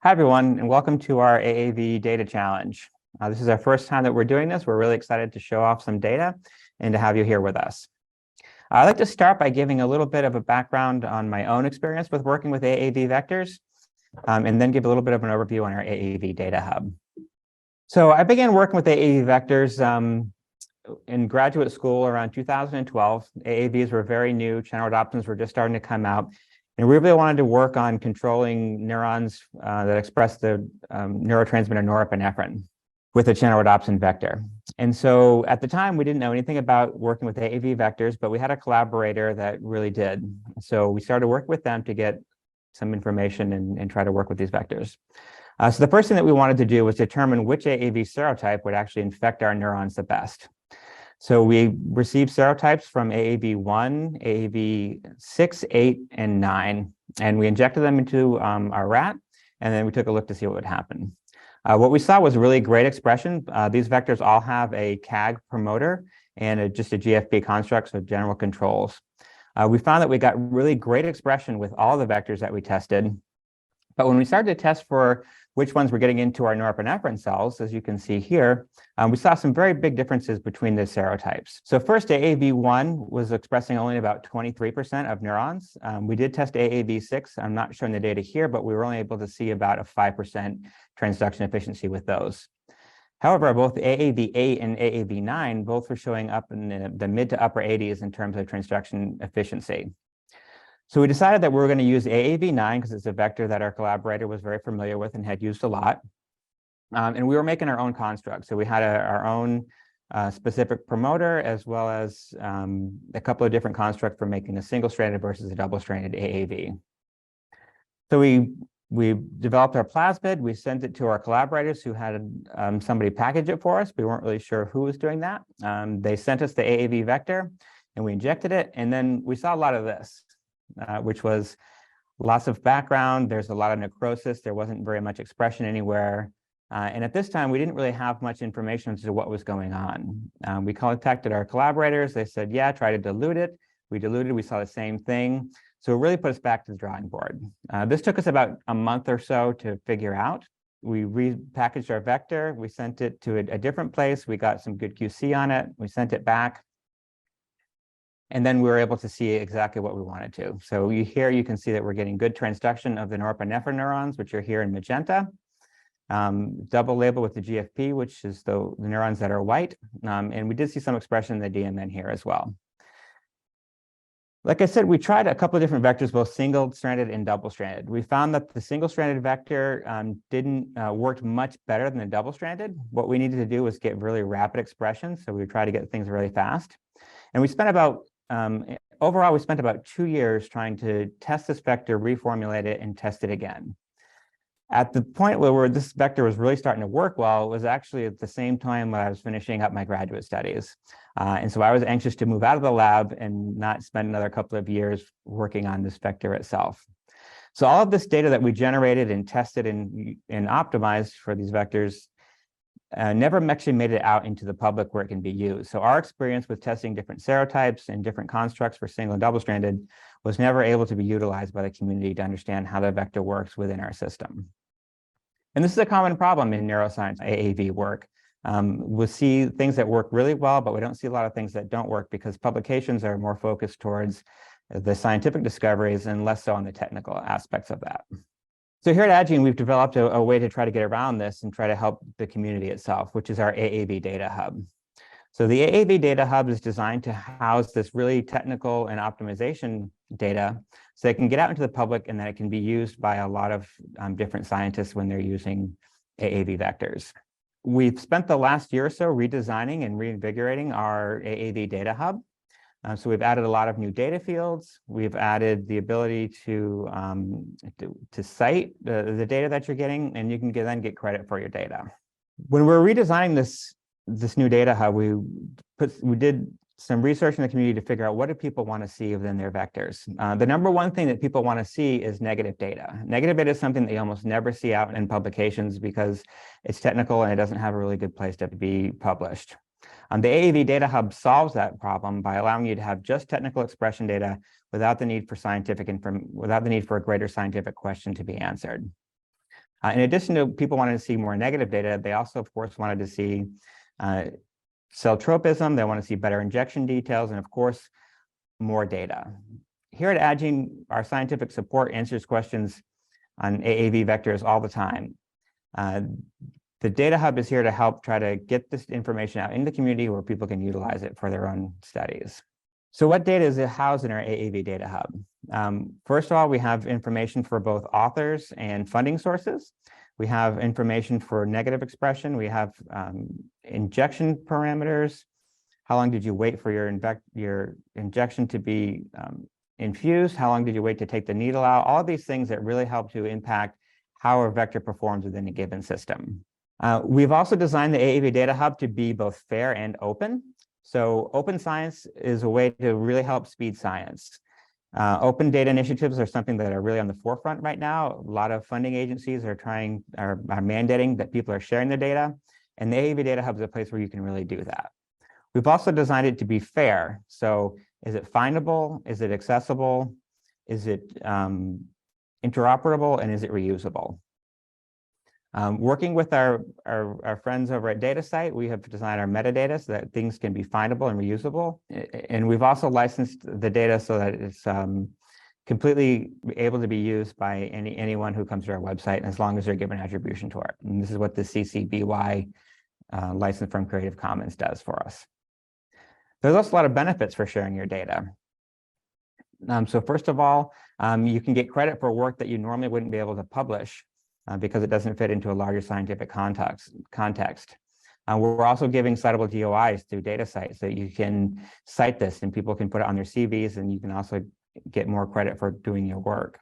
Hi, everyone, and welcome to our AAV Data Challenge. This is our first time that we're doing this. We're really excited to show off some data and to have you here with us. I'd like to start by giving a little bit of a background on my own experience with working with AAV vectors, and then give a little bit of an overview on our AAV Data Hub. So I began working with AAV vectors in graduate school around 2012. AAVs were very new, channel adoptions were just starting to come out. And we really wanted to work on controlling neurons that express the neurotransmitter norepinephrine with a channel rhodopsin vector. And so at the time, we didn't know anything about working with AAV vectors, but we had a collaborator that really did. So we started working with them to get some information and try to work with these vectors. So the first thing that we wanted to do was determine which AAV serotype would actually infect our neurons the best. So we received serotypes from AAV1, AAV6, 8, and 9, and we injected them into our rat, and then we took a look to see what would happen. What we saw was really great expression. These vectors all have a CAG promoter and just a GFP construct, so general controls. We found that we got really great expression with all the vectors that we tested, but when we started to test for which ones were getting into our norepinephrine cells, as you can see here, we saw some very big differences between the serotypes. So first, AAV1 was expressing only about 23% of neurons. We did test AAV6. I'm not showing the data here, but we were only able to see about a 5% transduction efficiency with those. However, both AAV8 and AAV9 both were showing up in the mid to upper 80s in terms of transduction efficiency. So we decided that we were going to use AAV9 because it's a vector that our collaborator was very familiar with and had used a lot. And we were making our own construct. So we had our own specific promoter, as well as a couple of different constructs for making a single-stranded versus a double-stranded AAV. So we developed our plasmid. We sent it to our collaborators who had somebody package it for us. We weren't really sure who was doing that. They sent us the AAV vector, and we injected it. And then we saw a lot of this. Which was lots of background. There's a lot of necrosis. There wasn't very much expression anywhere. And at this time, we didn't really have much information as to what was going on. We contacted our collaborators. They said, yeah, try to dilute it. We diluted, we saw the same thing. So it really put us back to the drawing board. This took us about a month or so to figure out. We repackaged our vector. We sent it to a different place. We got some good QC on it. We sent it back. And then we were able to see exactly what we wanted to. So here you can see that we're getting good transduction of the norepinephrine neurons, which are here in magenta. Double label with the GFP, which is the neurons that are white. And we did see some expression in the DMN here as well. Like I said, we tried a couple of different vectors, both single-stranded and double-stranded. We found that the single-stranded vector didn't work much better than the double-stranded. What we needed to do was get really rapid expression. So we tried to get things really fast. And we spent about overall, we spent about 2 years trying to test this vector, reformulate it, and test it again. At the point where this vector was really starting to work well, it was actually at the same time when I was finishing up my graduate studies. And so I was anxious to move out of the lab and not spend another couple of years working on this vector itself. So all of this data that we generated and tested and optimized for these vectors never actually made it out into the public where it can be used. So our experience with testing different serotypes and different constructs for single and double-stranded was never able to be utilized by the community to understand how the vector works within our system. And this is a common problem in neuroscience AAV work. We'll see things that work really well, but we don't see a lot of things that don't work because publications are more focused towards the scientific discoveries and less so on the technical aspects of that. So here at Addgene, we've developed a way to try to get around this and try to help the community itself, which is our AAV Data Hub. So the AAV Data Hub is designed to house this really technical and optimization data so it can get out into the public and that it can be used by a lot of different scientists when they're using AAV vectors. We've spent the last year or so redesigning and reinvigorating our AAV Data Hub. So we've added a lot of new data fields. We've added the ability to cite the data that you're getting, and you can then get credit for your data. When we're redesigning this new data hub, we did some research in the community to figure out what do people want to see within their vectors. The number one thing that people want to see is negative data. Negative data is something that you almost never see out in publications because it's technical and it doesn't have a really good place to be published. The AAV Data Hub solves that problem by allowing you to have just technical expression data without the need for a greater scientific question to be answered. In addition to people wanting to see more negative data, they also, of course, wanted to see cell tropism. They want to see better injection details, and of course, more data. Here at Addgene, our scientific support answers questions on AAV vectors all the time. The Data Hub is here to help try to get this information out in the community where people can utilize it for their own studies. So what data is housed in our AAV Data Hub? First of all, we have information for both authors and funding sources. We have information for negative expression. We have injection parameters. How long did you wait for your injection to be infused? How long did you wait to take the needle out? All of these things that really help to impact how a vector performs within a given system. We've also designed the AAV Data Hub to be both fair and open. So open science is a way to really help speed science. Open data initiatives are something that are really on the forefront right now. A lot of funding agencies are mandating that people are sharing their data, and the AAV Data Hub is a place where you can really do that. We've also designed it to be fair. So is it findable? Is it accessible? Is it interoperable? And is it reusable? Working with our friends over at DataCite, we have designed our metadata so that things can be findable and reusable. And we've also licensed the data so that it's completely able to be used by anyone who comes to our website, as long as they're given attribution to it. And this is what the CC BY license from Creative Commons does for us. There's also a lot of benefits for sharing your data. So first of all, you can get credit for work that you normally wouldn't be able to publish because it doesn't fit into a larger scientific context. We're also giving citable DOIs through DataCite, so you can cite this and people can put it on their CVs, and you can also get more credit for doing your work.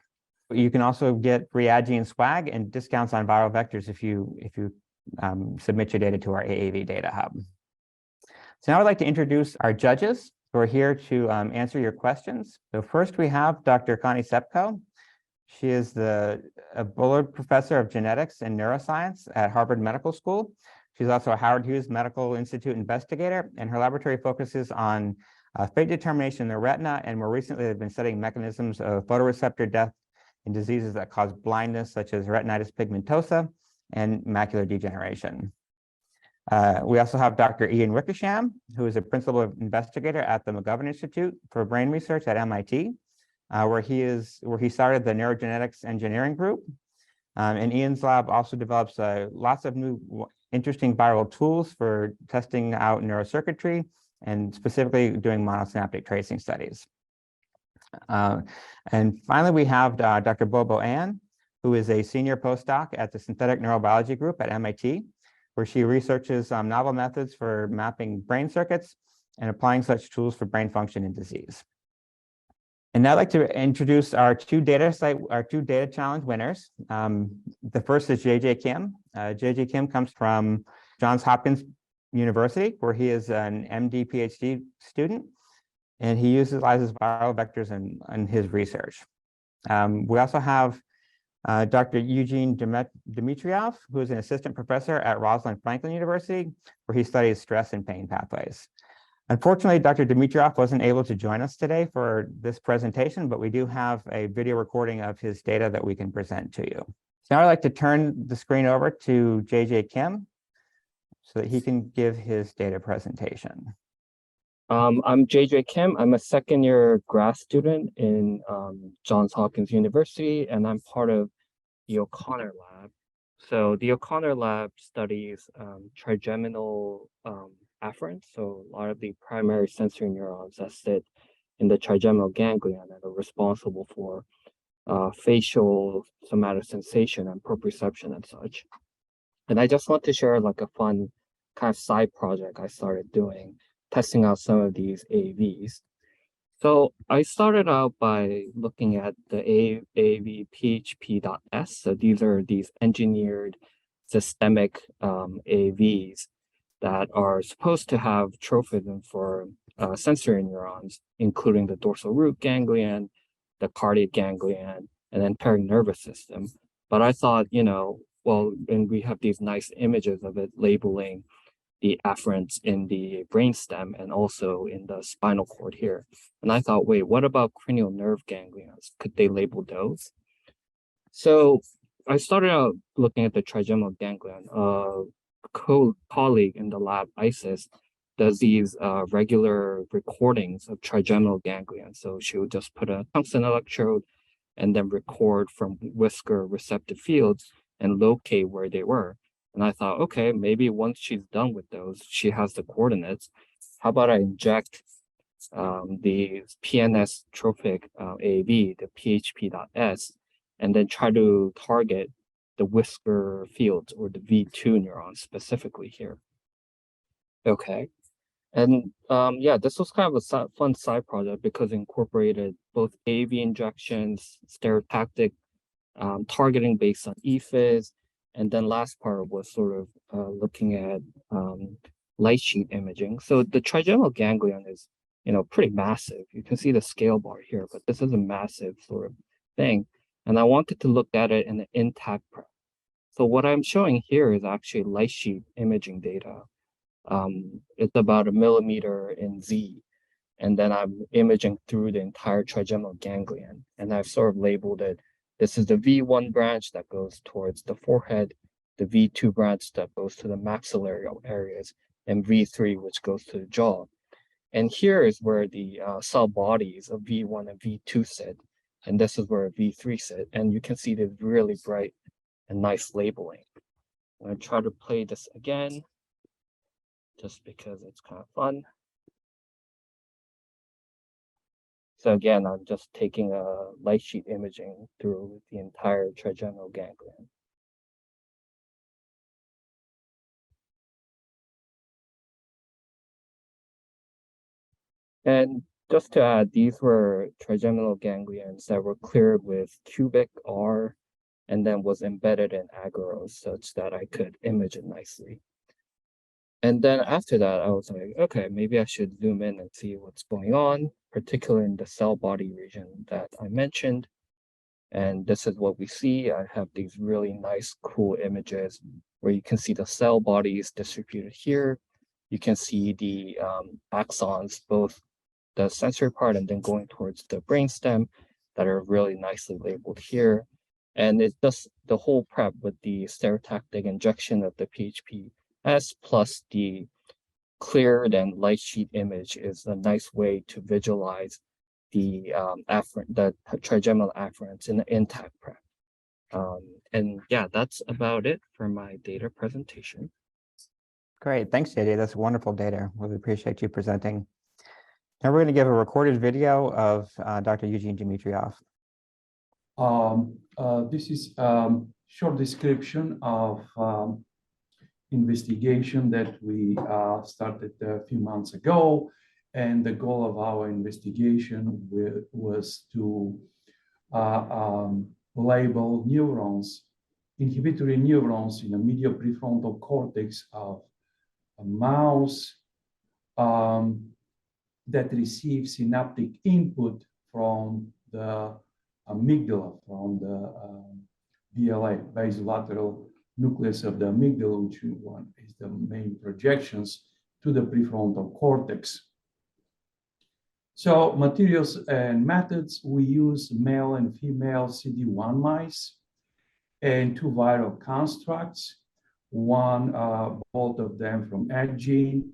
You can also get free Addgene swag and discounts on viral vectors if you submit your data to our AAV Data Hub. So now I'd like to introduce our judges who are here to answer your questions. So first we have Dr. Connie Cepko. She is a Bullard Professor of Genetics and Neuroscience at Harvard Medical School. She's also a Howard Hughes Medical Institute investigator, and her laboratory focuses on fate determination in the retina, and more recently they've been studying mechanisms of photoreceptor death in diseases that cause blindness, such as retinitis pigmentosa and macular degeneration. We also have Dr. Ian Wickersham, who is a principal investigator at the McGovern Institute for Brain Research at MIT. Where he started the neurogenetics engineering group. And Ian's lab also develops lots of new interesting viral tools for testing out neurocircuitry and specifically doing monosynaptic tracing studies. And finally, we have Dr. Bobae An, who is a senior postdoc at the synthetic neurobiology group at MIT, where she researches novel methods for mapping brain circuits and applying such tools for brain function in disease. And now I'd like to introduce our two data challenge winners. The first is JJ Kim. JJ Kim comes from Johns Hopkins University, where he is an MD PhD student, and he utilizes viral vectors in his research. We also have Dr. Eugene Dimitrov, who is an assistant professor at Rosalind Franklin University, where he studies stress and pain pathways. Unfortunately, Dr. Dimitrov wasn't able to join us today for this presentation, but we do have a video recording of his data that we can present to you. So now I'd like to turn the screen over to JJ Kim so that he can give his data presentation. I'm JJ Kim. I'm a second-year grad student in Johns Hopkins University, and I'm part of the O'Connor lab. So the O'Connor lab studies trigeminal afferents, so a lot of the primary sensory neurons that sit in the trigeminal ganglion that are responsible for facial somatosensation and proprioception and such. And I just want to share like a fun kind of side project I started doing, testing out some of these AAVs. So I started out by looking at the AAV PHP.S. So these are these engineered systemic AAVs that are supposed to have tropism for sensory neurons, including the dorsal root ganglion, the cardiac ganglion, and then perinervous system. But I thought, well, and we have these nice images of it labeling the afferents in the brainstem and also in the spinal cord here. And I thought, wait, what about cranial nerve ganglions? Could they label those? So I started out looking at the trigeminal ganglion. Colleague in the lab, Isis, does these regular recordings of trigeminal ganglion. So she would just put a tungsten electrode and then record from whisker receptive fields and locate where they were. And I thought, okay, maybe once she's done with those, she has the coordinates. How about I inject the PNS trophic AAV, the PHP.S, and then try to target the whisker fields or the V2 neurons specifically here. Okay. And yeah, this was kind of a fun side project because it incorporated both AAV injections, stereotactic targeting based on EFIS, and then last part was sort of looking at light sheet imaging. So the trigeminal ganglion is, pretty massive. You can see the scale bar here, but this is a massive sort of thing. And I wanted to look at it in an intact prep. So what I'm showing here is actually light sheet imaging data. It's about 1 millimeter in Z. And then I'm imaging through the entire trigeminal ganglion. And I've sort of labeled it. This is the V1 branch that goes towards the forehead, the V2 branch that goes to the maxillary areas, and V3, which goes to the jaw. And here is where the cell bodies of V1 and V2 sit. And this is where V3 sit. And you can see this really bright and nice labeling. I'm going to try to play this again, just because it's kind of fun. So again, I'm just taking a light sheet imaging through the entire trigeminal ganglion. And just to add, these were trigeminal ganglions that were cleared with cubic R and then was embedded in agarose such that I could image it nicely. And then after that, I was like, okay, maybe I should zoom in and see what's going on, particularly in the cell body region that I mentioned. And this is what we see. I have these really nice, cool images where you can see the cell bodies distributed here. You can see the axons, both the sensory part and then going towards the brainstem, that are really nicely labeled here. And it's just the whole prep with the stereotactic injection of the PHP-S plus the cleared and light sheet image is a nice way to visualize the trigeminal afferents in the intact prep. And yeah, that's about it for my data presentation. Great, thanks, JJ. That's wonderful data. Really appreciate you presenting. Now we're going to give a recorded video of Dr. Eugene Dimitrov. This is short description of investigation that we started a few months ago. And the goal of our investigation was to label neurons, inhibitory neurons in the medial prefrontal cortex of a mouse that receives synaptic input from the amygdala, from the BLA, basolateral nucleus of the amygdala, which one is the main projections to the prefrontal cortex. So materials and methods, we use male and female CD1 mice and 2 viral constructs, both of them from Addgene.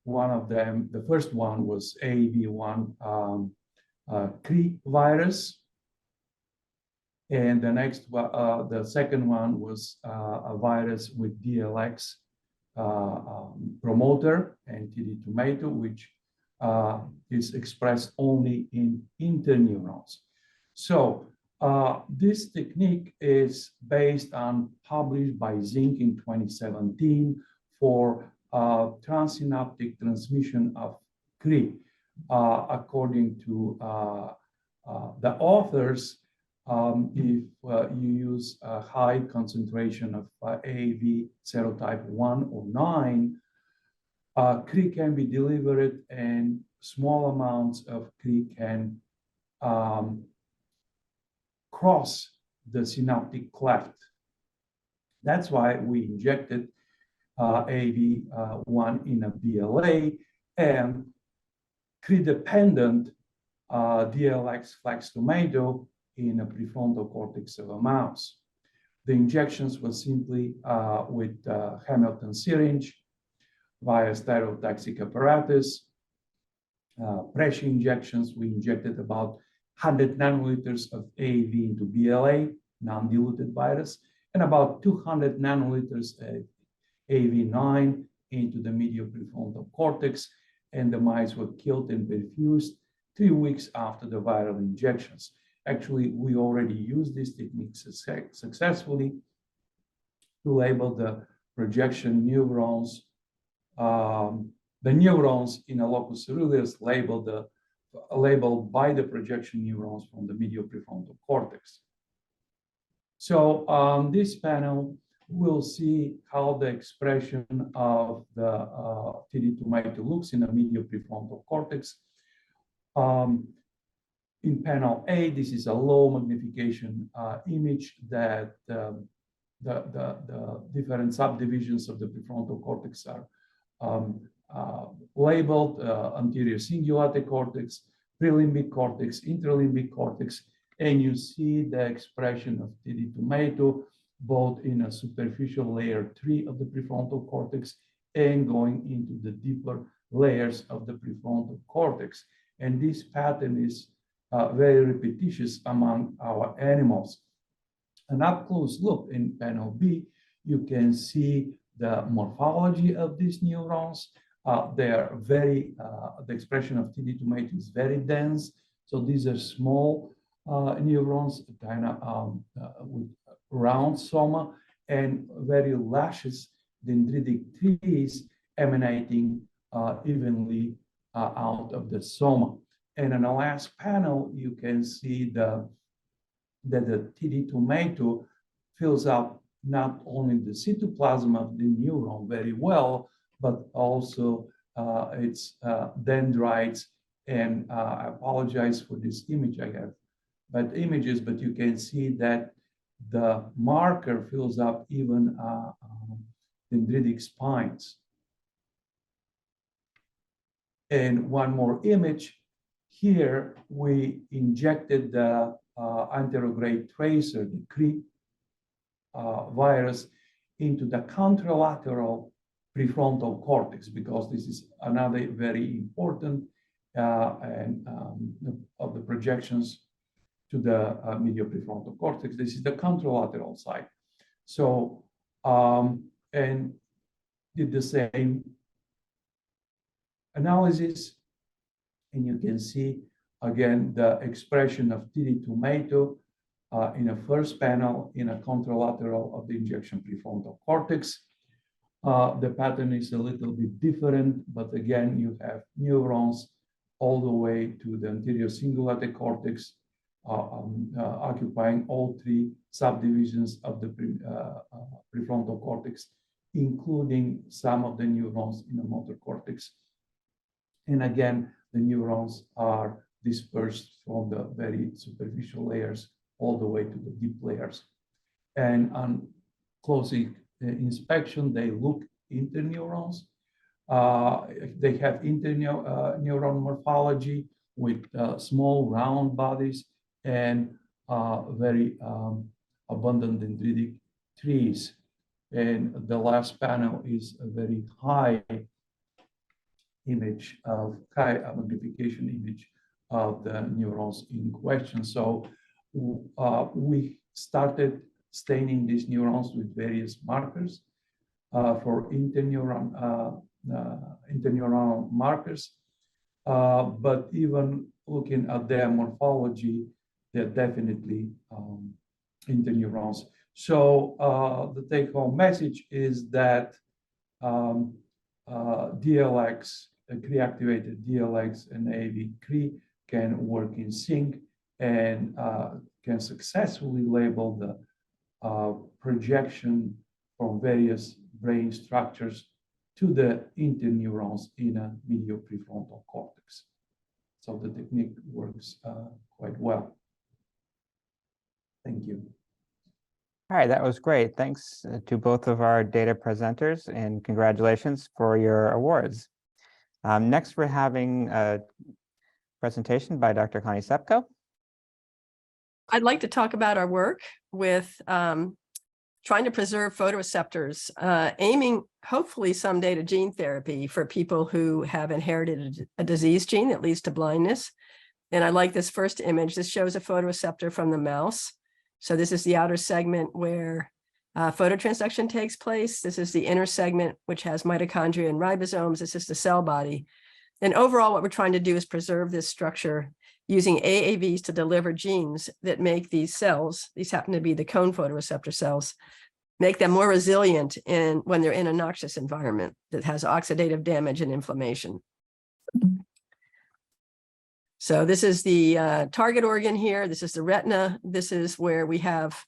One of them, the first one was AAV1 CRE virus. And the second one was a virus with DLX promoter, NTD tomato, which is expressed only in interneurons. So this technique is based on published by Zink in 2017 for transsynaptic transmission of CRE. According to the authors, if you use a high concentration of AAV serotype 1 or 9, CRE can be delivered and small amounts of CRE can cross the synaptic cleft. That's why we injected AAV1 in a BLA, and CRE-dependent DLX flex tomato in a prefrontal cortex of a mouse. The injections were simply with Hamilton syringe via stereotaxic apparatus. Pressure injections, we injected about 100 nanoliters of AAV into BLA, non-diluted virus, and about 200 nanoliters of AAV9 into the medial prefrontal cortex, and the mice were killed and perfused 3 weeks after the viral injections. Actually, we already used this technique successfully to label the projection neurons. The neurons in a locus coeruleus labeled by the projection neurons from the medial prefrontal cortex. So on this panel, we'll see how the expression of the TD2MATO looks in the medial prefrontal cortex. In panel A, this is a low magnification image that the different subdivisions of the prefrontal cortex are labeled: anterior cingulate cortex, prelimbic cortex, interlimbic cortex, and you see the expression of TD2MATO both in a superficial layer 3 of the prefrontal cortex and going into the deeper layers of the prefrontal cortex. And this pattern is very repetitious among our animals. An up-close look in panel B, you can see the morphology of these neurons. They are very, the expression of TD2MATO is very dense. So these are small neurons, kind of with round soma, and very luscious dendritic trees emanating evenly out of the soma. And in the last panel, you can see that the TD2MATO fills up not only the cytoplasm of the neuron very well, but also its dendrites. And I apologize for this image. I have bad images, but you can see that the marker fills up even dendritic spines. And one more image. Here, we injected the anterograde tracer, the CRE virus, into the contralateral prefrontal cortex, because this is another very important of the projections to the medial prefrontal cortex. This is the contralateral side. So, and did the same analysis, and you can see again the expression of TD2MATO in a first panel in a contralateral of the injection prefrontal cortex. The pattern is a little bit different, but again, you have neurons all the way to the anterior cingulate cortex, occupying all 3 subdivisions of the prefrontal cortex, including some of the neurons in the motor cortex. And again, the neurons are dispersed from the very superficial layers all the way to the deep layers. And on closing inspection, they look interneurons. They have interneuron morphology with small round bodies and very abundant dendritic trees. And the last panel is a very high image of high magnification image of the neurons in question. So we started staining these neurons with various markers for interneuronal markers. But even looking at their morphology, they're definitely interneurons. So the take-home message is that DLX, CRE-activated DLX and AAV CRE can work in sync and can successfully label the projection from various brain structures to the interneurons in a medial prefrontal cortex. So the technique works quite well. Thank you. All right, that was great. Thanks to both of our data presenters, and congratulations for your awards. Next, we're having a presentation by Dr. Connie Cepko. I'd like to talk about our work with trying to preserve photoreceptors, aiming hopefully someday to gene therapy for people who have inherited a disease gene that leads to blindness. And I like this first image. This shows a photoreceptor from the mouse. So this is the outer segment where phototransduction takes place. This is the inner segment, which has mitochondria and ribosomes. This is the cell body. And overall, what we're trying to do is preserve this structure using AAVs to deliver genes that make these cells, these happen to be the cone photoreceptor cells, make them more resilient when they're in a noxious environment that has oxidative damage and inflammation. So this is the target organ here. This is the retina. This is where we have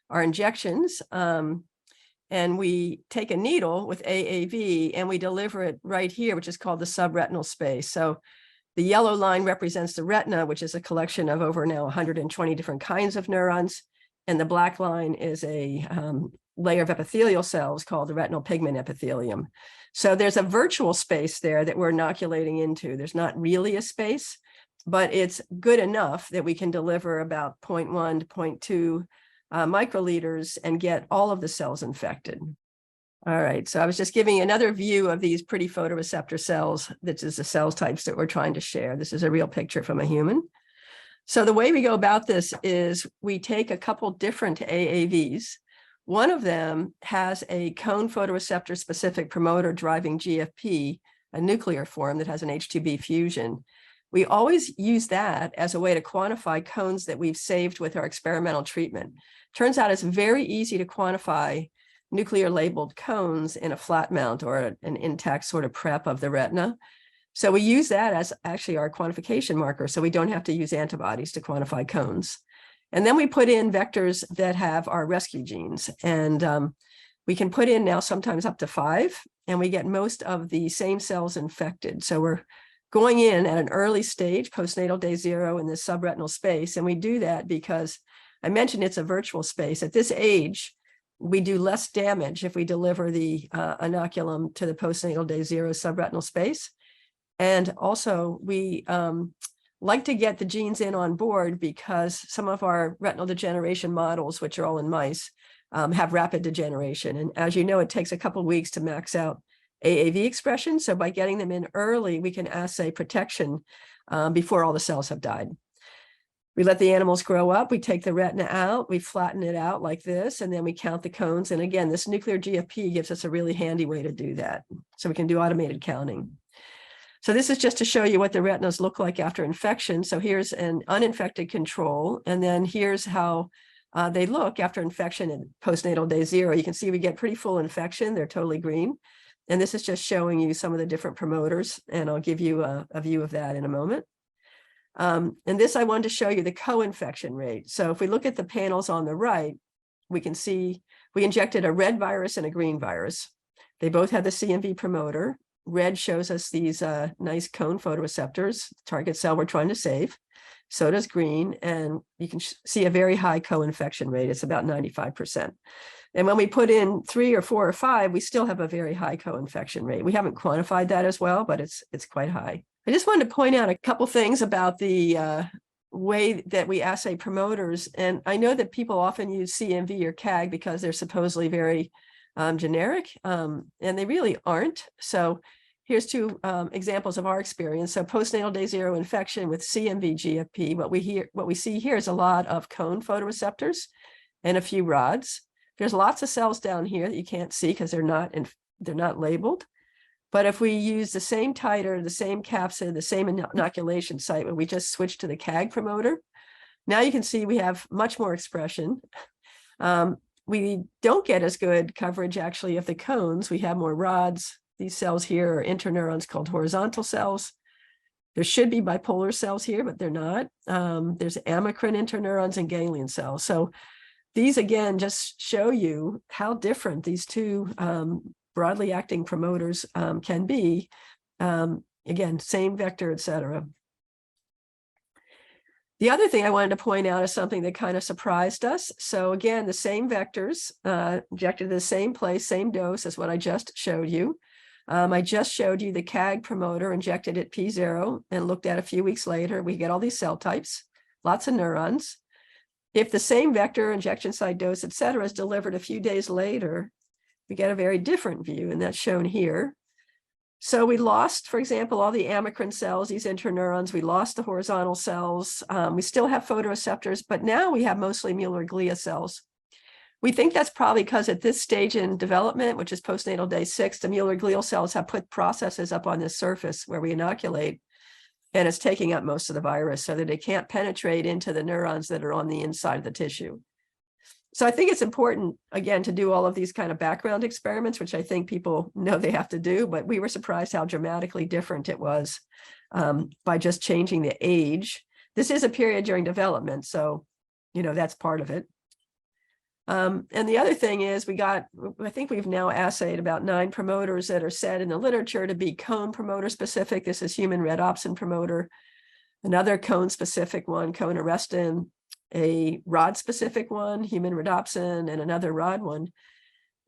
our injections. And we take a needle with AAV and we deliver it right here, which is called the subretinal space. So the yellow line represents the retina, which is a collection of over now 120 different kinds of neurons. And the black line is a layer of epithelial cells called the retinal pigment epithelium. So there's a virtual space there that we're inoculating into. There's not really a space, but it's good enough that we can deliver about 0.1 to 0.2 microliters and get all of the cells infected. All right, so I was just giving another view of these pretty photoreceptor cells. This is the cell types that we're trying to share. This is a real picture from a human. So the way we go about this is we take a couple different AAVs. One of them has a cone photoreceptor specific promoter driving GFP, a nuclear form that has an H2B fusion. We always use that as a way to quantify cones that we've saved with our experimental treatment. Turns out it's very easy to quantify nuclear labeled cones in a flat mount or an intact sort of prep of the retina. So we use that as actually our quantification marker, so we don't have to use antibodies to quantify cones. And then we put in vectors that have our rescue genes. And we can put in now sometimes up to 5, and we get most of the same cells infected. So we're going in at an early stage, postnatal day 0 in this subretinal space. And we do that because I mentioned it's a virtual space. At this age, we do less damage if we deliver the inoculum to the postnatal day 0 subretinal space. And also we like to get the genes in on board because some of our retinal degeneration models, which are all in mice, have rapid degeneration. And as you know, it takes a couple of weeks to max out AAV expression. So by getting them in early, we can assay protection before all the cells have died. We let the animals grow up, we take the retina out, we flatten it out like this, and then we count the cones. And again, this nuclear GFP gives us a really handy way to do that. So we can do automated counting. So this is just to show you what the retinas look like after infection. So here's an uninfected control, and then here's how they look after infection in postnatal day 0. You can see we get pretty full infection. They're totally green. And this is just showing you some of the different promoters, and I'll give you a view of that in a moment. And this, I wanted to show you the co-infection rate. So if we look at the panels on the right, we can see we injected a red virus and a green virus. They both have the CMV promoter. Red shows us these nice cone photoreceptors, target cell we're trying to save. So does green, and you can see a very high co-infection rate. It's about 95%. And when we put in 3 or 4 or 5, we still have a very high co-infection rate. We haven't quantified that as well, but it's quite high. I just wanted to point out a couple things about the way that we assay promoters. And I know that people often use CMV or CAG because they're supposedly very generic, and they really aren't. So here's 2 examples of our experience. So postnatal day 0 infection with CMV GFP. What we see here is a lot of cone photoreceptors and a few rods. There's lots of cells down here that you can't see because they're not labeled. But if we use the same titer, the same capsid, the same inoculation site, when we just switch to the CAG promoter, now you can see we have much more expression. We don't get as good coverage actually of the cones. We have more rods. These cells here are interneurons called horizontal cells. There should be bipolar cells here, but they're not. There's amacrine interneurons and ganglion cells. So these again just show you how different these 2 broadly acting promoters can be. Again, same vector, et cetera. The other thing I wanted to point out is something that kind of surprised us. So again, the same vectors injected to the same place, same dose as what I just showed you. I just showed you the CAG promoter injected at P0 and looked at a few weeks later. We get all these cell types, lots of neurons. if the same vector, injection site dose, et cetera, is delivered a few days later, we get a very different view, and that's shown here. So we lost, for example, all the amacrine cells, these interneurons. We lost the horizontal cells. We still have photoreceptors, but now we have mostly Mueller glia cells. We think that's probably because at this stage in development, which is postnatal day 6, the Mueller glial cells have put processes up on this surface where we inoculate, and it's taking up most of the virus so that it can't penetrate into the neurons that are on the inside of the tissue. So I think it's important, again, to do all of these kind of background experiments, which I think people know they have to do, but we were surprised how dramatically different it was by just changing the age. This is a period during development, so, you know, that's part of it. And the other thing is I think we've now assayed about 9 promoters that are said in the literature to be cone promoter specific. This is human red opsin promoter, another cone specific one, cone arrestin, a rod specific one, human rhodopsin, and another rod one.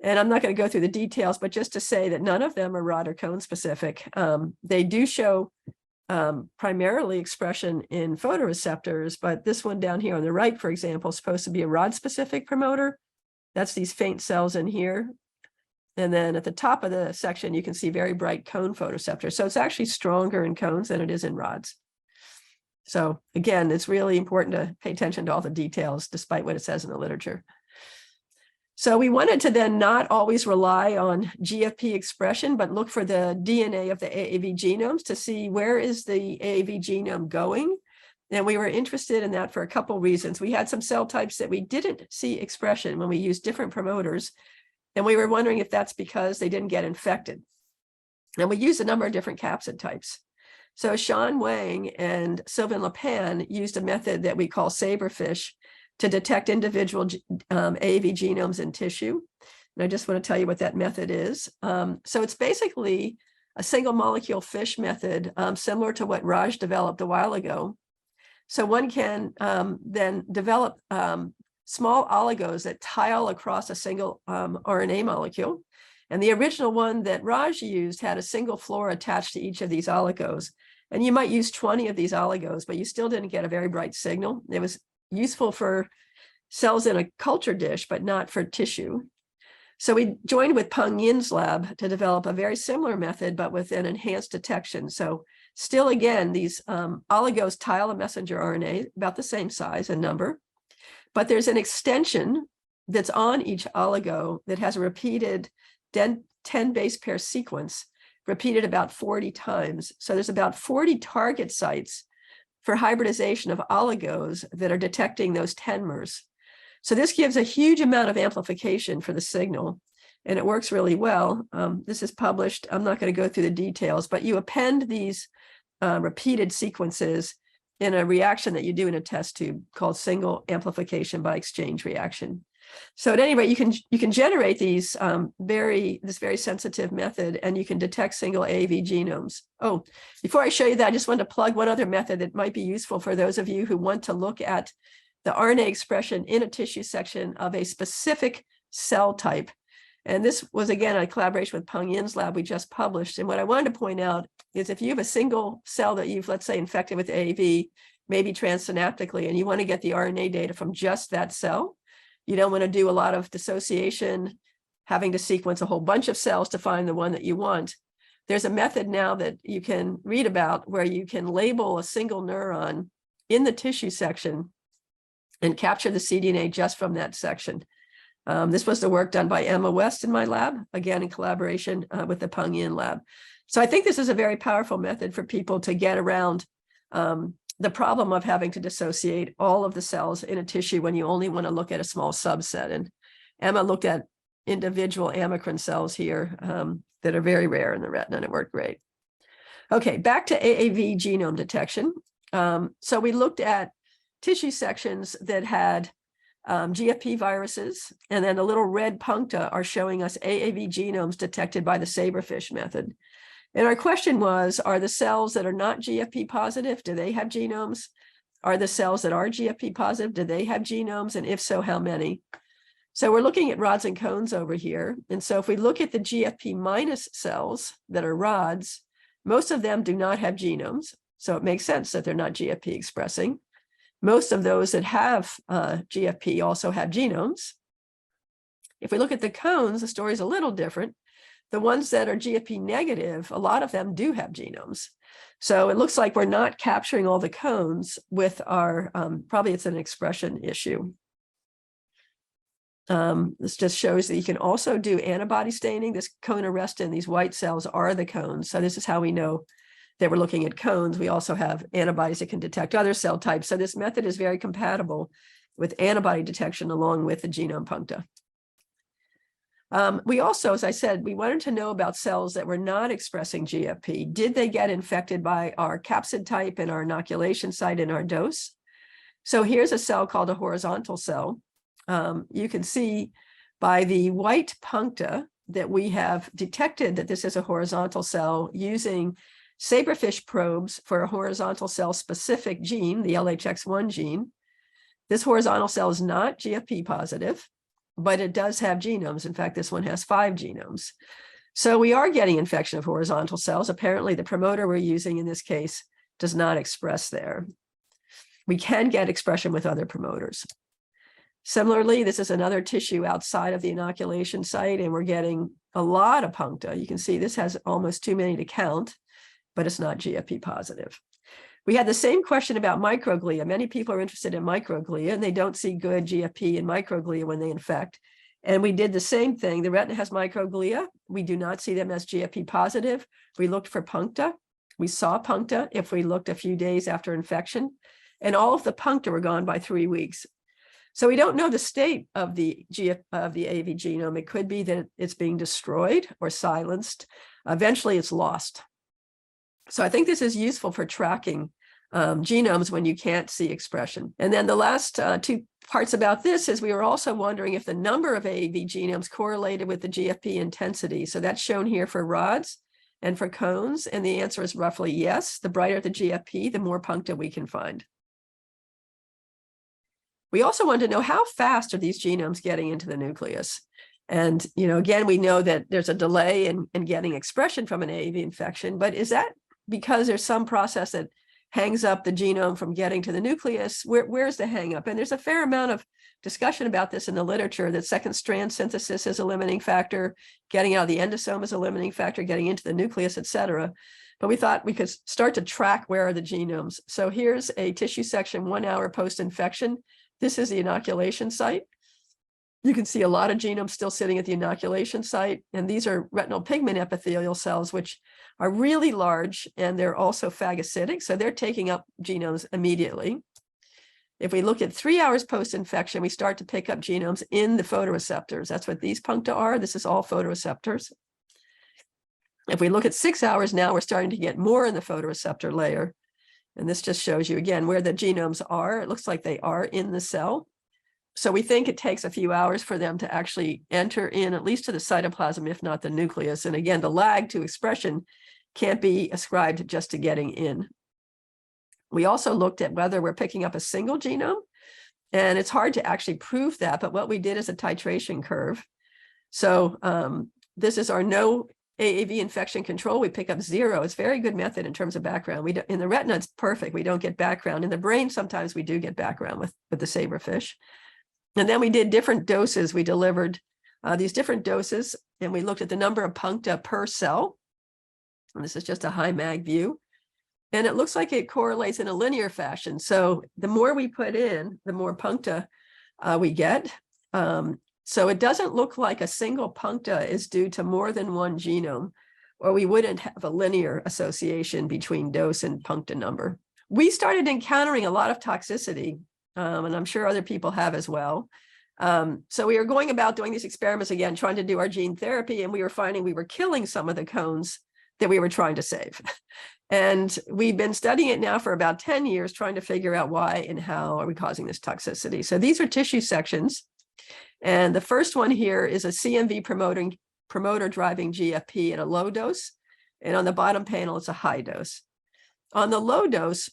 And I'm not going to go through the details, but just to say that none of them are rod or cone specific. They do show primarily expression in photoreceptors, but this one down here on the right, for example, is supposed to be a rod specific promoter. That's these faint cells in here. And then at the top of the section, you can see very bright cone photoreceptors. So it's actually stronger in cones than it is in rods. So again, it's really important to pay attention to all the details, despite what it says in the literature. So we wanted to then not always rely on GFP expression, but look for the DNA of the AAV genomes to see where is the AAV genome going. And we were interested in that for a couple of reasons. We had some cell types that we didn't see expression when we used different promoters. And we were wondering if that's because they didn't get infected. And we used a number of different capsid types. So Sean Wang and Sylvain Lepan used a method that we call saberfish to detect individual AAV genomes in tissue. And I just want to tell you what that method is. So it's basically a single molecule fish method, similar to what Raj developed a while ago. So one can then develop small oligos that tile across a single RNA molecule. And the original one that Raj used had a single fluor attached to each of these oligos. And you might use 20 of these oligos, but you still didn't get a very bright signal. It was useful for cells in a culture dish, but not for tissue. So we joined with Peng Yin's lab to develop a very similar method, but with an enhanced detection. So still, again, these oligos tile a messenger RNA about the same size and number, but there's an extension that's on each oligo that has a repeated 10 base pair sequence, repeated about 40 times. So there's about 40 target sites for hybridization of oligos that are detecting those 10mers. So this gives a huge amount of amplification for the signal, and it works really well. This is published. I'm not going to go through the details, but you append these repeated sequences in a reaction that you do in a test tube called single amplification by exchange reaction. So at any rate, you can generate these this very sensitive method, and you can detect single AAV genomes. Oh, before I show you that, I just want to plug one other method that might be useful for those of you who want to look at the RNA expression in a tissue section of a specific cell type. And this was, again, a collaboration with Peng Yin's lab we just published. And what I wanted to point out is if you have a single cell that you've, let's say, infected with AAV, maybe transsynaptically, and you want to get the RNA data from just that cell, you don't want to do a lot of dissociation, having to sequence a whole bunch of cells to find the one that you want. There's a method now that you can read about where you can label a single neuron in the tissue section and capture the cDNA just from that section. This was the work done by Emma West in my lab, again, in collaboration with the Peng Yin lab. So I think this is a very powerful method for people to get around the problem of having to dissociate all of the cells in a tissue when you only want to look at a small subset. And Emma looked at individual amacrine cells here that are very rare in the retina, and it worked great. Okay, back to AAV genome detection. So we looked at tissue sections that had GFP viruses, and then the little red puncta are showing us AAV genomes detected by the saberfish method. And our question was, are the cells that are not GFP positive, do they have genomes? Are the cells that are GFP positive, do they have genomes? And if so, how many? So we're looking at rods and cones over here. And so if we look at the GFP minus cells that are rods, most of them do not have genomes. So it makes sense that they're not GFP expressing. Most of those that have GFP also have genomes. If we look at the cones, the story is a little different. The ones that are GFP negative, a lot of them do have genomes. So it looks like we're not capturing all the cones with our, probably it's an expression issue. This just shows that you can also do antibody staining. This cone arrestin, these white cells are the cones. So this is how we know that we're looking at cones. We also have antibodies that can detect other cell types. So this method is very compatible with antibody detection along with the genome puncta. We also, as I said, we wanted to know about cells that were not expressing GFP. Did they get infected by our capsid type and our inoculation site in our dose? So here's a cell called a horizontal cell. You can see by the white puncta that we have detected that this is a horizontal cell using saberfish probes for a horizontal cell specific gene, the LHX1 gene. This horizontal cell is not GFP positive, but it does have genomes. In fact, this one has 5 genomes. So we are getting infection of horizontal cells. Apparently the promoter we're using in this case does not express there. We can get expression with other promoters. Similarly, this is another tissue outside of the inoculation site, and we're getting a lot of puncta. You can see this has almost too many to count, but it's not GFP positive. We had the same question about microglia. Many people are interested in microglia, and they don't see good GFP in microglia when they infect. And we did the same thing. The retina has microglia. We do not see them as GFP positive. We looked for puncta. We saw puncta if we looked a few days after infection, and all of the puncta were gone by 3 weeks. So we don't know the state of the AAV genome. It could be that it's being destroyed or silenced. Eventually it's lost. So I think this is useful for tracking genomes when you can't see expression. And then the last 2 parts about this is we were also wondering if the number of AAV genomes correlated with the GFP intensity. So that's shown here for rods and for cones. And the answer is roughly yes. The brighter the GFP, the more puncta we can find. We also wanted to know how fast are these genomes getting into the nucleus? And, you know, again, we know that there's a delay in getting expression from an AAV infection, but is that because there's some process that hangs up the genome from getting to the nucleus? Where's the hang up? And there's a fair amount of discussion about this in the literature, that second strand synthesis is a limiting factor, getting out of the endosome is a limiting factor, getting into the nucleus, et cetera. But we thought we could start to track where are the genomes. So here's a tissue section 1 hour post-infection. This is the inoculation site. You can see a lot of genomes still sitting at the inoculation site. And these are retinal pigment epithelial cells, which are really large, and they're also phagocytic. So they're taking up genomes immediately. If we look at 3 hours post-infection, we start to pick up genomes in the photoreceptors. That's what these puncta are. This is all photoreceptors. If we look at 6 hours now, we're starting to get more in the photoreceptor layer. And this just shows you again where the genomes are. It looks like they are in the cell. So we think it takes a few hours for them to actually enter in, at least to the cytoplasm, if not the nucleus. And again, the lag to expression can't be ascribed just to getting in. We also looked at whether we're picking up a single genome, and it's hard to actually prove that, but what we did is a titration curve. So this is our no AAV infection control. We pick up 0. It's a very good method in terms of background. We don't, in the retina, it's perfect. We don't get background. In the brain, sometimes we do get background with the saberfish. And then we did different doses. We delivered these different doses, and we looked at the number of puncta per cell. And this is just a high mag view. And it looks like it correlates in a linear fashion. So the more we put in, the more puncta we get. So it doesn't look like a single puncta is due to more than one genome, or we wouldn't have a linear association between dose and puncta number. We started encountering a lot of toxicity, and I'm sure other people have as well. So we were going about doing these experiments again, trying to do our gene therapy, and we were finding we were killing some of the cones that we were trying to save. And we've been studying it now for about 10 years, trying to figure out why and how are we causing this toxicity. So these are tissue sections. And the first one here is a CMV promoter driving GFP at a low dose. And on the bottom panel, it's a high dose. On the low dose,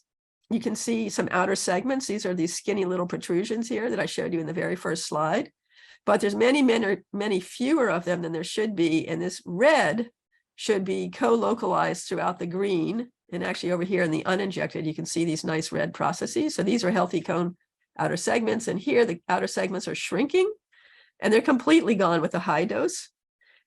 you can see some outer segments. These are these skinny little protrusions here that I showed you in the very first slide. But there's many fewer of them than there should be. And this red should be co-localized throughout the green. And actually over here in the uninjected, you can see these nice red processes. So these are healthy cone outer segments. And here the outer segments are shrinking and they're completely gone with the high dose.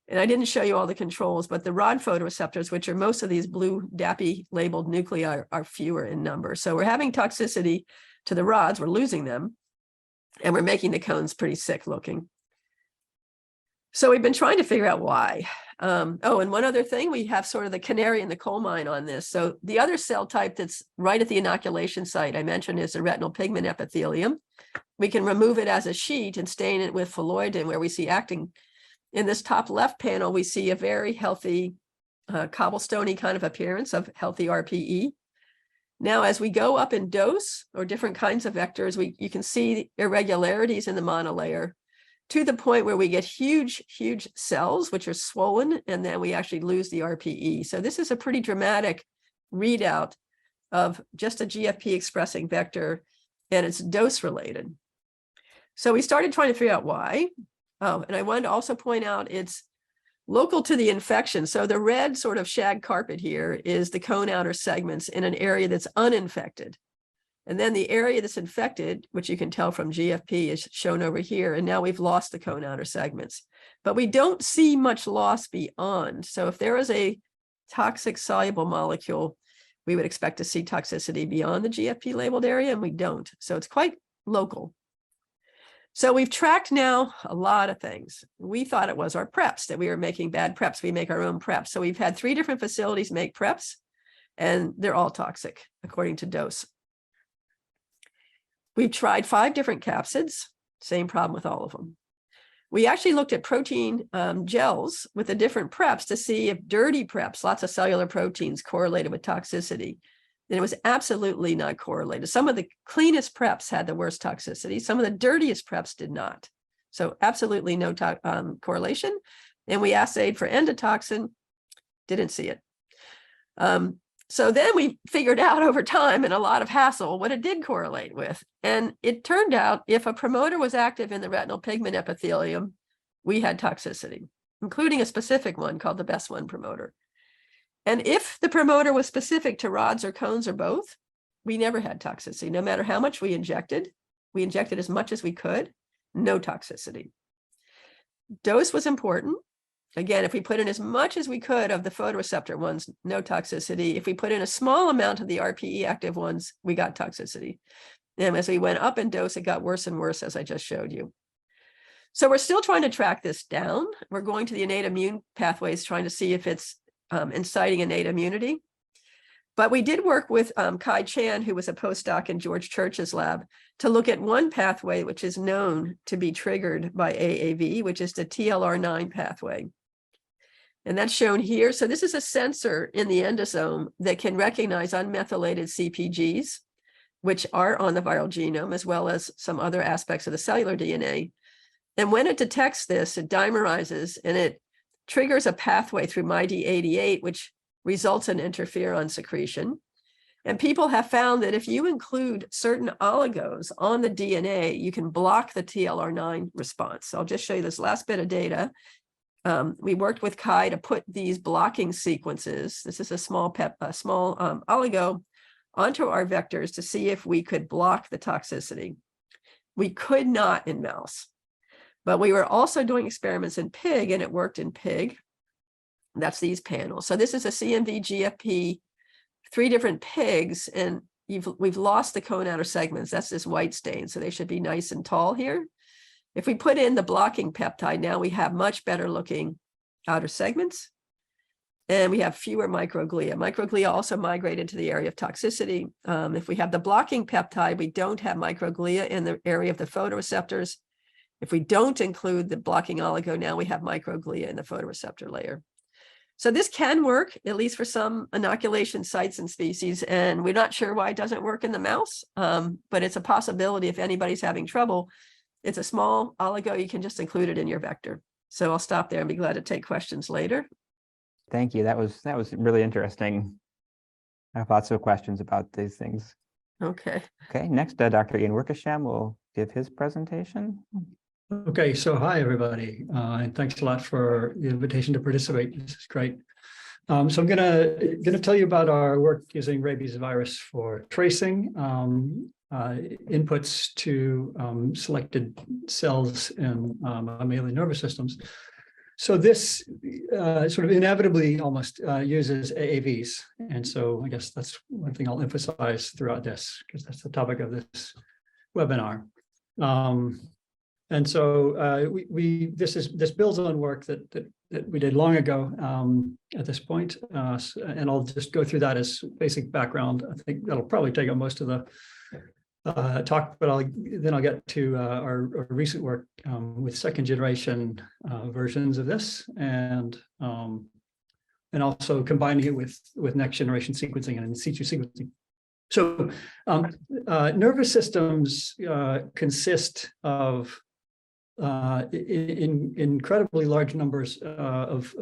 And I didn't show you all the controls, but the rod photoreceptors, which are most of these blue DAPI labeled nuclei, are fewer in number. So we're having toxicity to the rods, we're losing them, and we're making the cones pretty sick looking. So we've been trying to figure out why. Oh, and one other thing, we have sort of the canary in the coal mine on this. So the other cell type that's right at the inoculation site I mentioned is the retinal pigment epithelium. We can remove it as a sheet and stain it with phalloidin where we see actin. In this top left panel, we see a very healthy cobblestone-y kind of appearance of healthy RPE. Now, as we go up in dose or different kinds of vectors, you can see irregularities in the monolayer to the point where we get huge, huge cells, which are swollen, and then we actually lose the RPE. So this is a pretty dramatic readout of just a GFP expressing vector, and it's dose related. So we started trying to figure out why. Oh, and I wanted to also point out it's local to the infection. So the red sort of shag carpet here is the cone outer segments in an area that's uninfected. And then the area that's infected, which you can tell from GFP, is shown over here. And now we've lost the cone outer segments. But we don't see much loss beyond. So if there is a toxic soluble molecule, we would expect to see toxicity beyond the GFP labeled area, and we don't. So it's quite local. So we've tracked now a lot of things. We thought it was our preps, that we were making bad preps. We make our own preps. So we've had 3 different facilities make preps, and they're all toxic according to dose. We've tried 5 different capsids, same problem with all of them. We actually looked at protein gels with the different preps to see if dirty preps, lots of cellular proteins, correlated with toxicity. And it was absolutely not correlated. Some of the cleanest preps had the worst toxicity. Some of the dirtiest preps did not. So absolutely no correlation. And we assayed for endotoxin, didn't see it. So then we figured out over time and a lot of hassle what it did correlate with. And it turned out if a promoter was active in the retinal pigment epithelium, we had toxicity, including a specific one called the BES1 promoter. And if the promoter was specific to rods or cones or both, we never had toxicity. No matter how much we injected as much as we could, no toxicity. Dose was important. Again, if we put in as much as we could of the photoreceptor ones, no toxicity. If we put in a small amount of the RPE active ones, we got toxicity. And as we went up in dose, it got worse and worse, as I just showed you. So we're still trying to track this down. We're going to the innate immune pathways, trying to see if it's inciting innate immunity. But we did work with Kai Chan, who was a postdoc in George Church's lab, to look at one pathway which is known to be triggered by AAV, which is the TLR9 pathway. And that's shown here. So this is a sensor in the endosome that can recognize unmethylated CpGs, which are on the viral genome, as well as some other aspects of the cellular DNA. And when it detects this, it dimerizes and it triggers a pathway through MyD88, which results in interferon secretion. And people have found that if you include certain oligos on the DNA, you can block the TLR9 response. So I'll just show you this last bit of data. We worked with Kai to put these blocking sequences, this is a small oligo, onto our vectors to see if we could block the toxicity. We could not in mouse. But we were also doing experiments in pig, and it worked in pig. That's these panels. So this is a CMV GFP, 3 different pigs, and we've lost the cone outer segments. That's this white stain, so they should be nice and tall here. If we put in the blocking peptide, now we have much better looking outer segments, and we have fewer microglia. Microglia also migrate into the area of toxicity. If we have the blocking peptide, we don't have microglia in the area of the photoreceptors. If we don't include the blocking oligo, now we have microglia in the photoreceptor layer. So this can work, at least for some inoculation sites and species, and we're not sure why it doesn't work in the mouse, but it's a possibility if anybody's having trouble. It's a small oligo, you can just include it in your vector. So I'll stop there and be glad to take questions later. Thank you. That was really interesting. I have lots of questions about these things. Okay. Okay, next, Dr. Ian Wickersham will give his presentation. Okay, so hi everybody, and thanks a lot for the invitation to participate. This is great. So I'm gonna tell you about our work using rabies virus for tracing inputs to selected cells in mammalian nervous systems. So this sort of inevitably almost uses AAVs. And so I guess that's one thing I'll emphasize throughout this, because that's the topic of this webinar. And so this builds on work that we did long ago at this point. And I'll just go through that as basic background. I think that'll probably take up most of the talk, but I'll get to our recent work with second generation versions of this, and also combining it with next generation sequencing and in situ sequencing. So nervous systems consist of in incredibly large numbers of,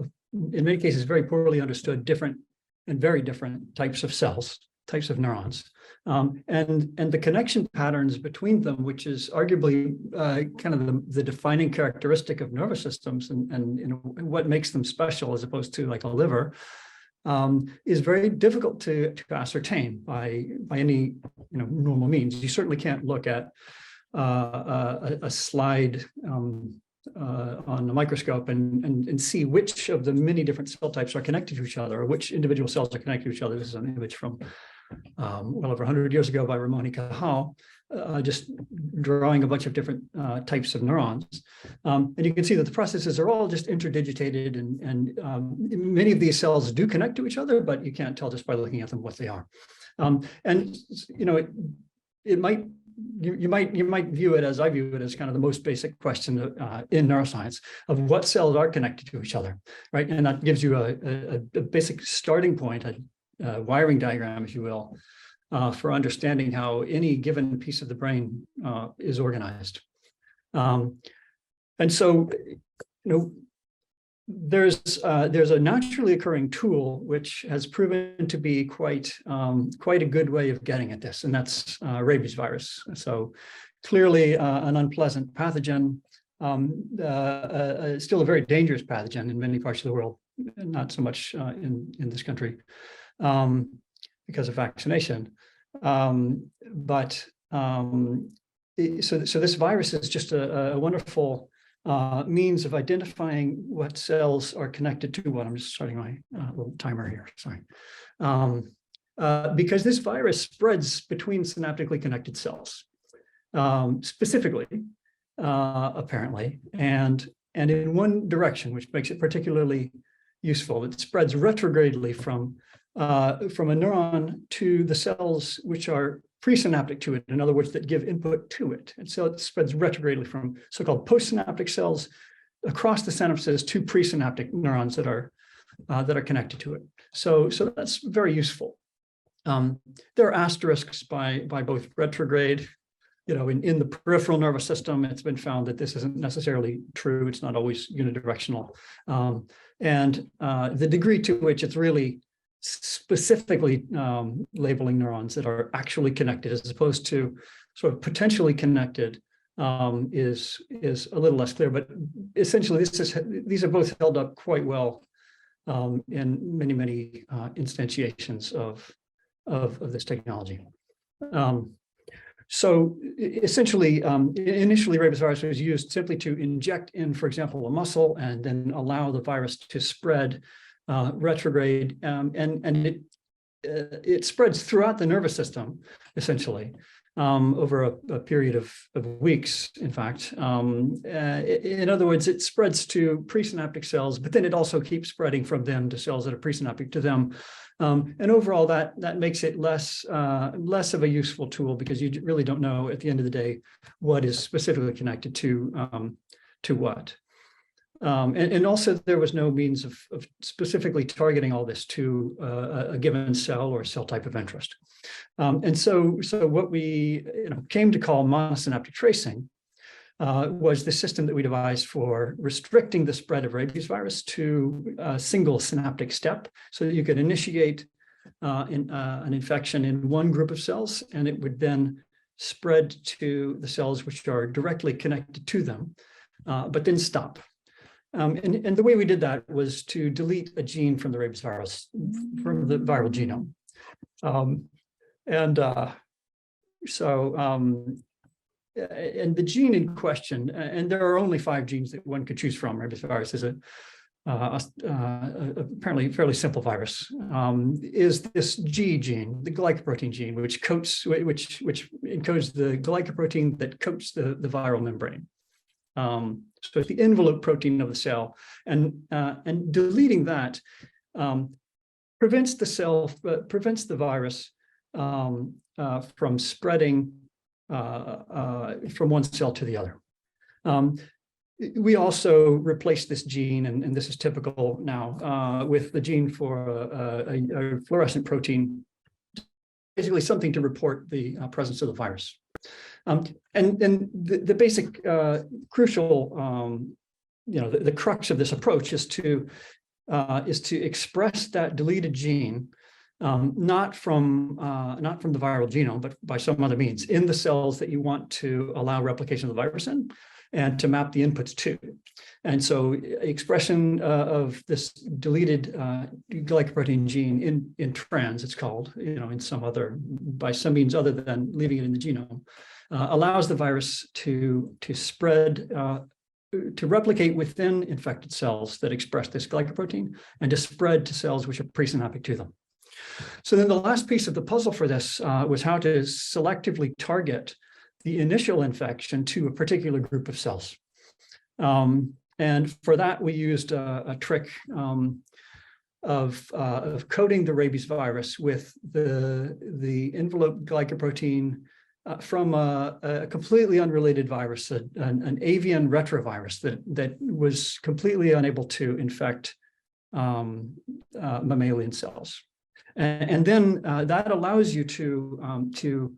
in many cases, very poorly understood, different and very different types of cells, types of neurons. And the connection patterns between them, which is arguably kind of the defining characteristic of nervous systems and you know, what makes them special as opposed to like a liver, is very difficult to ascertain by any normal means. You certainly can't look at a slide on a microscope and see which of the many different cell types are connected to each other, or which individual cells are connected to each other. This is an image from well over 100 years ago by Ramon y Cajal, just drawing a bunch of different types of neurons. And you can see that the processes are all just interdigitated, and many of these cells do connect to each other, but you can't tell just by looking at them what they are. And you know, it might, you might view it as I view it as kind of the most basic question in neuroscience of what cells are connected to each other, right? And that gives you a basic starting point, a wiring diagram, if you will, for understanding how any given piece of the brain is organized. And so, there's a naturally occurring tool which has proven to be quite a good way of getting at this, and that's rabies virus. So clearly an unpleasant pathogen, still a very dangerous pathogen in many parts of the world, not so much in this country because of vaccination. So this virus is just a wonderful means of identifying what cells are connected to what. I'm just starting my little timer here, sorry. Because this virus spreads between synaptically connected cells, specifically, apparently, and in one direction, which makes it particularly useful. It spreads retrogradely from a neuron to the cells which are presynaptic to it, in other words, that give input to it. And so it spreads retrogradely from so-called postsynaptic cells across the synapses to presynaptic neurons that are connected to it. So that's very useful. There are asterisks by both retrograde, in the peripheral nervous system. It's been found that this isn't necessarily true. It's not always unidirectional. And the degree to which it's really specifically labeling neurons that are actually connected as opposed to sort of potentially connected is a little less clear. But essentially, these are both held up quite well in many instantiations of this technology. So essentially, initially, rabies virus was used simply to inject in, for example, a muscle and then allow the virus to spread retrograde, and it spreads throughout the nervous system, essentially, over a period of weeks, in fact. In other words, it spreads to presynaptic cells, but then it also keeps spreading from them to cells that are presynaptic to them. And overall, that makes it less of a useful tool, because you really don't know at the end of the day what is specifically connected to what. And also, there was no means of specifically targeting all this to a given cell or cell type of interest. And so what we came to call monosynaptic tracing was the system that we devised for restricting the spread of rabies virus to a single synaptic step, so that you could initiate an infection in one group of cells, and it would then spread to the cells which are directly connected to them, but then stop. And the way we did that was to delete a gene from the rabies virus, from the viral genome. And the gene in question, and there are only 5 genes that one could choose from. Rabies virus is apparently fairly simple virus, is this G gene, the glycoprotein gene, which encodes the glycoprotein that coats the viral membrane. So it's the envelope protein of the cell, and deleting that prevents the virus from spreading from one cell to the other. We also replaced this gene, and this is typical now, with the gene for a fluorescent protein, basically something to report the presence of the virus. And the basic crucial, the crux of this approach is to express that deleted gene, not from the viral genome, but by some other means in the cells that you want to allow replication of the virus in, and to map the inputs to. And so expression of this deleted glycoprotein gene in trans, it's called, in some other, by some means other than leaving it in the genome, allows the virus to spread, to replicate within infected cells that express this glycoprotein, and to spread to cells which are presynaptic to them. So then the last piece of the puzzle for this was how to selectively target the initial infection to a particular group of cells. And for that, we used a trick of coating the rabies virus with the envelope glycoprotein from a completely unrelated virus, an avian retrovirus that was completely unable to infect mammalian cells. And then that allows you to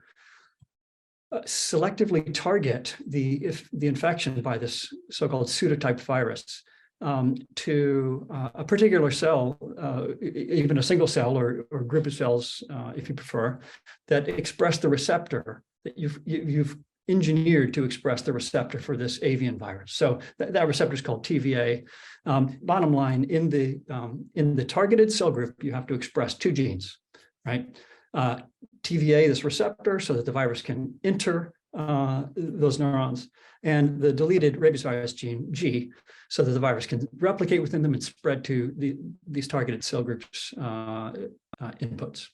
selectively target the infection by this so-called pseudotyped virus to a particular cell, even a single cell or group of cells, if you prefer, that express the receptor that you've engineered to express the receptor for this avian virus. So that receptor is called TVA. Bottom line, in the targeted cell group, you have to express 2 genes, right? TVA, this receptor, so that the virus can enter those neurons, and the deleted rabies virus gene, G, so that the virus can replicate within them and spread to these targeted cell groups inputs.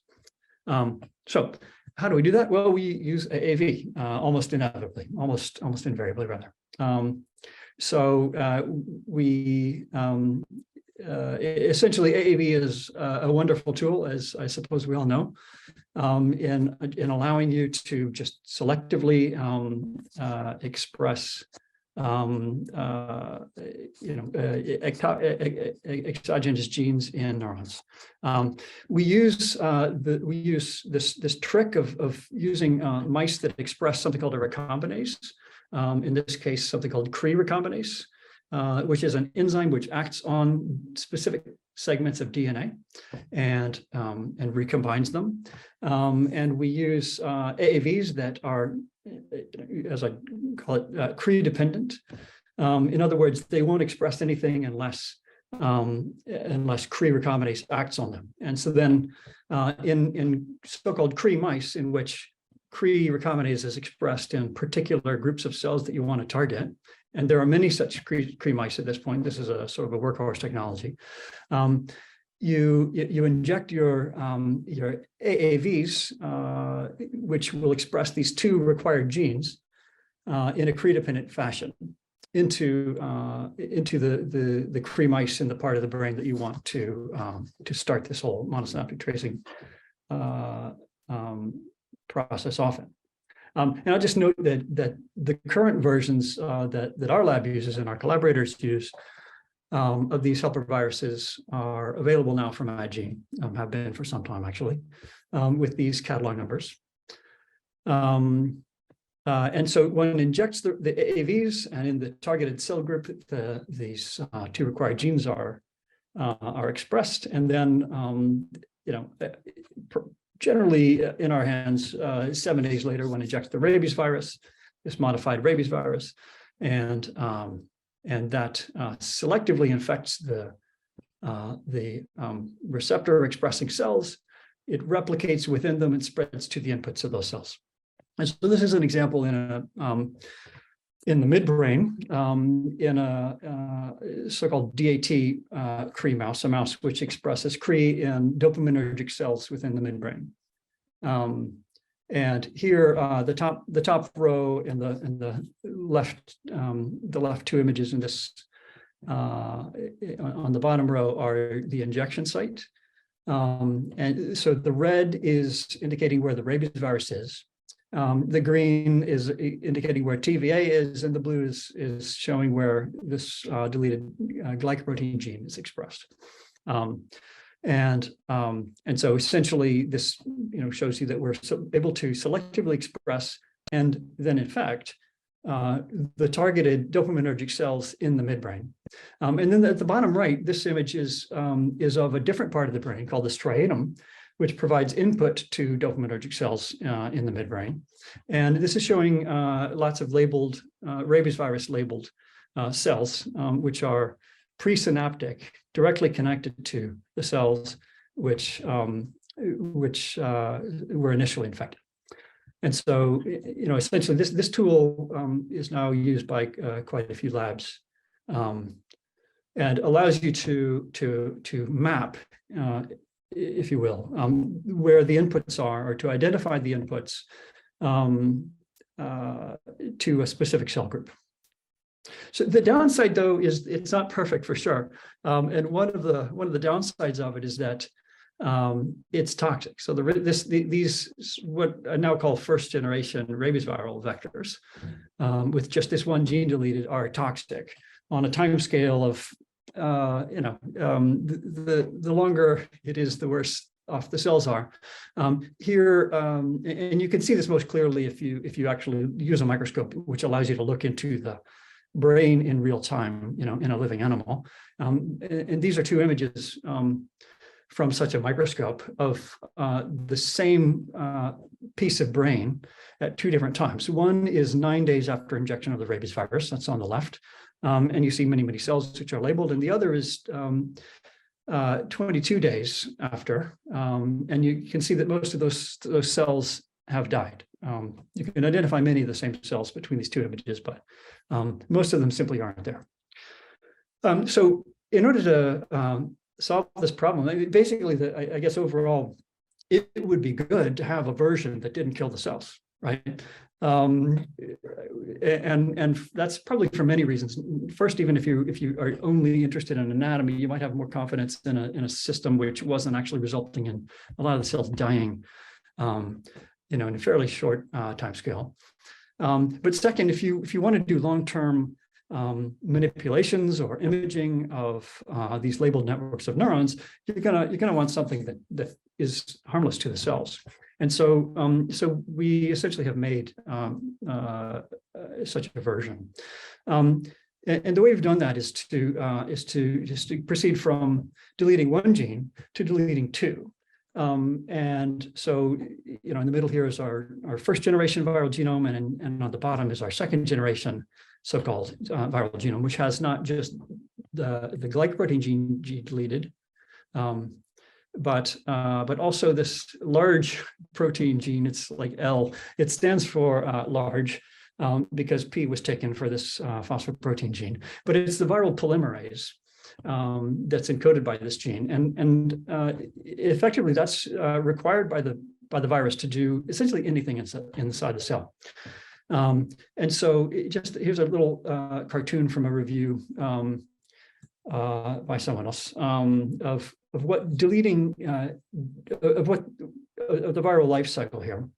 So how do we do that? Well, we use AAV almost inevitably, almost invariably rather. Essentially, AAV is a wonderful tool, as I suppose we all know, in allowing you to just selectively express exogenous genes in neurons. We use this trick of using mice that express something called a recombinase. In this case, something called Cre recombinase, which is an enzyme which acts on specific segments of DNA and recombines them. And we use AAVs that are, as I call it, Cre dependent. In other words, they won't express anything unless Cre recombinase acts on them. And so then in so-called Cre mice, in which Cre recombinase is expressed in particular groups of cells that you want to target, and there are many such Cre mice at this point. This is a sort of a workhorse technology. You inject your AAVs, which will express these 2 required genes in a Cre-dependent fashion into the Cre mice in the part of the brain that you want to start this whole monosynaptic tracing process off in. And I'll just note that the current versions that our lab uses and our collaborators use of these helper viruses are available now from Addgene, have been for some time actually, with these catalog numbers. And so one injects the AAVs, and in the targeted cell group, these 2 required genes are expressed, and then generally in our hands, 7 days later, one injects the rabies virus, this modified rabies virus, and and that selectively infects the receptor expressing cells. It replicates within them and spreads to the inputs of those cells. And so this is an example in the midbrain, in a so-called DAT Cre mouse, a mouse which expresses Cre in dopaminergic cells within the midbrain. And here, the top row and the left two images in this on the bottom row are the injection site. And so the red is indicating where the rabies virus is. The green is indicating where TVA is, and the blue is showing where this deleted glycoprotein gene is expressed. And so essentially this shows you that we're able to selectively express and then infect the targeted dopaminergic cells in the midbrain. And then at the bottom right, this image is of a different part of the brain called the striatum, which provides input to dopaminergic cells in the midbrain. And this is showing lots of labeled, rabies virus labeled cells, which are presynaptic, directly connected to the cells which were initially infected. And so, essentially this tool is now used by quite a few labs and allows you to map, if you will, where the inputs are, or to identify the inputs to a specific cell group. So the downside, though, is it's not perfect for sure. And one of the downsides of it is that it's toxic. So these what I now call first generation rabies viral vectors with just this one gene deleted are toxic on a time scale of the longer it is, the worse off the cells are. Here, and you can see this most clearly if you actually use a microscope, which allows you to look into the brain in real time, in a living animal. And these are two images from such a microscope of the same piece of brain at two different times. One is 9 days after injection of the rabies virus, that's on the left. And you see many, many cells which are labeled, and the other is 22 days after. And you can see that most of those cells have died. You can identify many of the same cells between these two images, but most of them simply aren't there. So in order to solve this problem, basically, I guess overall, it would be good to have a version that didn't kill the cells, right? And that's probably for many reasons. First, even if you are only interested in anatomy, you might have more confidence in a system which wasn't actually resulting in a lot of the cells dying, in a fairly short time scale. But second, if you want to do long-term manipulations or imaging of these labeled networks of neurons, you're gonna want something that is harmless to the cells. And so we essentially have made such a version. And the way we've done that is to proceed from deleting one gene to deleting two. And so, in the middle here is our first generation viral genome, and on the bottom is our second generation so-called viral genome, which has not just the glycoprotein gene deleted, but also this large protein gene. It's like L. It stands for large because P was taken for this phosphoprotein gene, but it's the viral polymerase that's encoded by this gene, and effectively that's required by the virus to do essentially anything inside the cell. And so here's a little cartoon from a review by someone else of what deleting of the viral life cycle here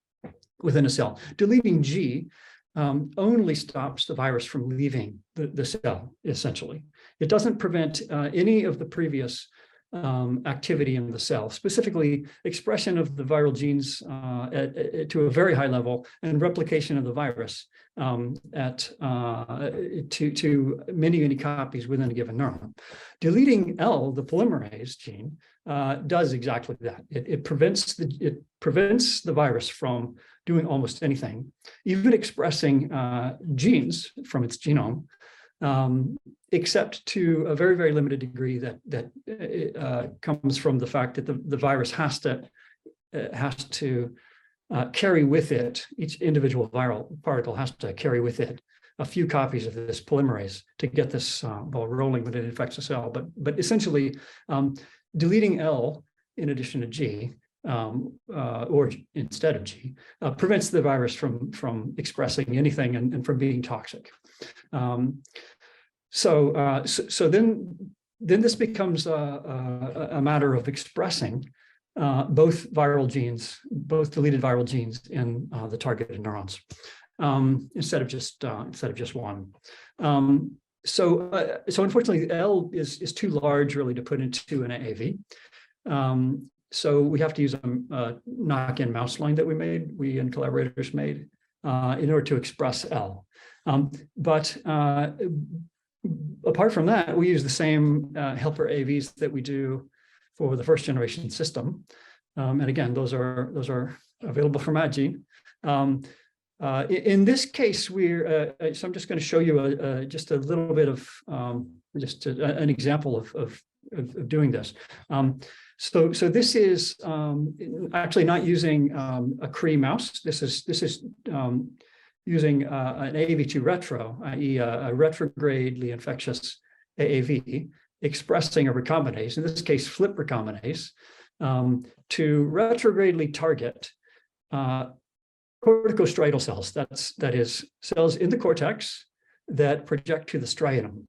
within a cell. Deleting G only stops the virus from leaving the cell, essentially. It doesn't prevent any of the previous activity in the cell, specifically expression of the viral genes to a very high level and replication of the virus to many, many copies within a given neuron. Deleting L, the polymerase gene, does exactly that. It prevents the virus from doing almost anything, even expressing genes from its genome except to a very, very limited degree that comes from the fact that the virus has to carry with it, each individual viral particle has to carry with it a few copies of this polymerase to get this ball rolling when it infects a cell. But essentially, deleting L in addition to G, or instead of G, prevents the virus from expressing anything and from being toxic. So then this becomes a matter of expressing both viral genes, both deleted viral genes in the targeted neurons, instead of just one. So unfortunately, L is too large really to put into an AAV. So we have to use a knock-in mouse line that we and collaborators made in order to express L. But apart from that, we use the same helper AAVs that we do for the first generation system. And again, those are available from Addgene. In this case, so I'm just going to show you just a little bit of an example of doing this. So this is actually not using a Cree mouse. This is using an AAV2 retro, i.e. a retrogradely infectious AAV expressing a recombinase, in this case, flip recombinase, to retrogradely target corticostriatal cells. That is cells in the cortex that project to the striatum.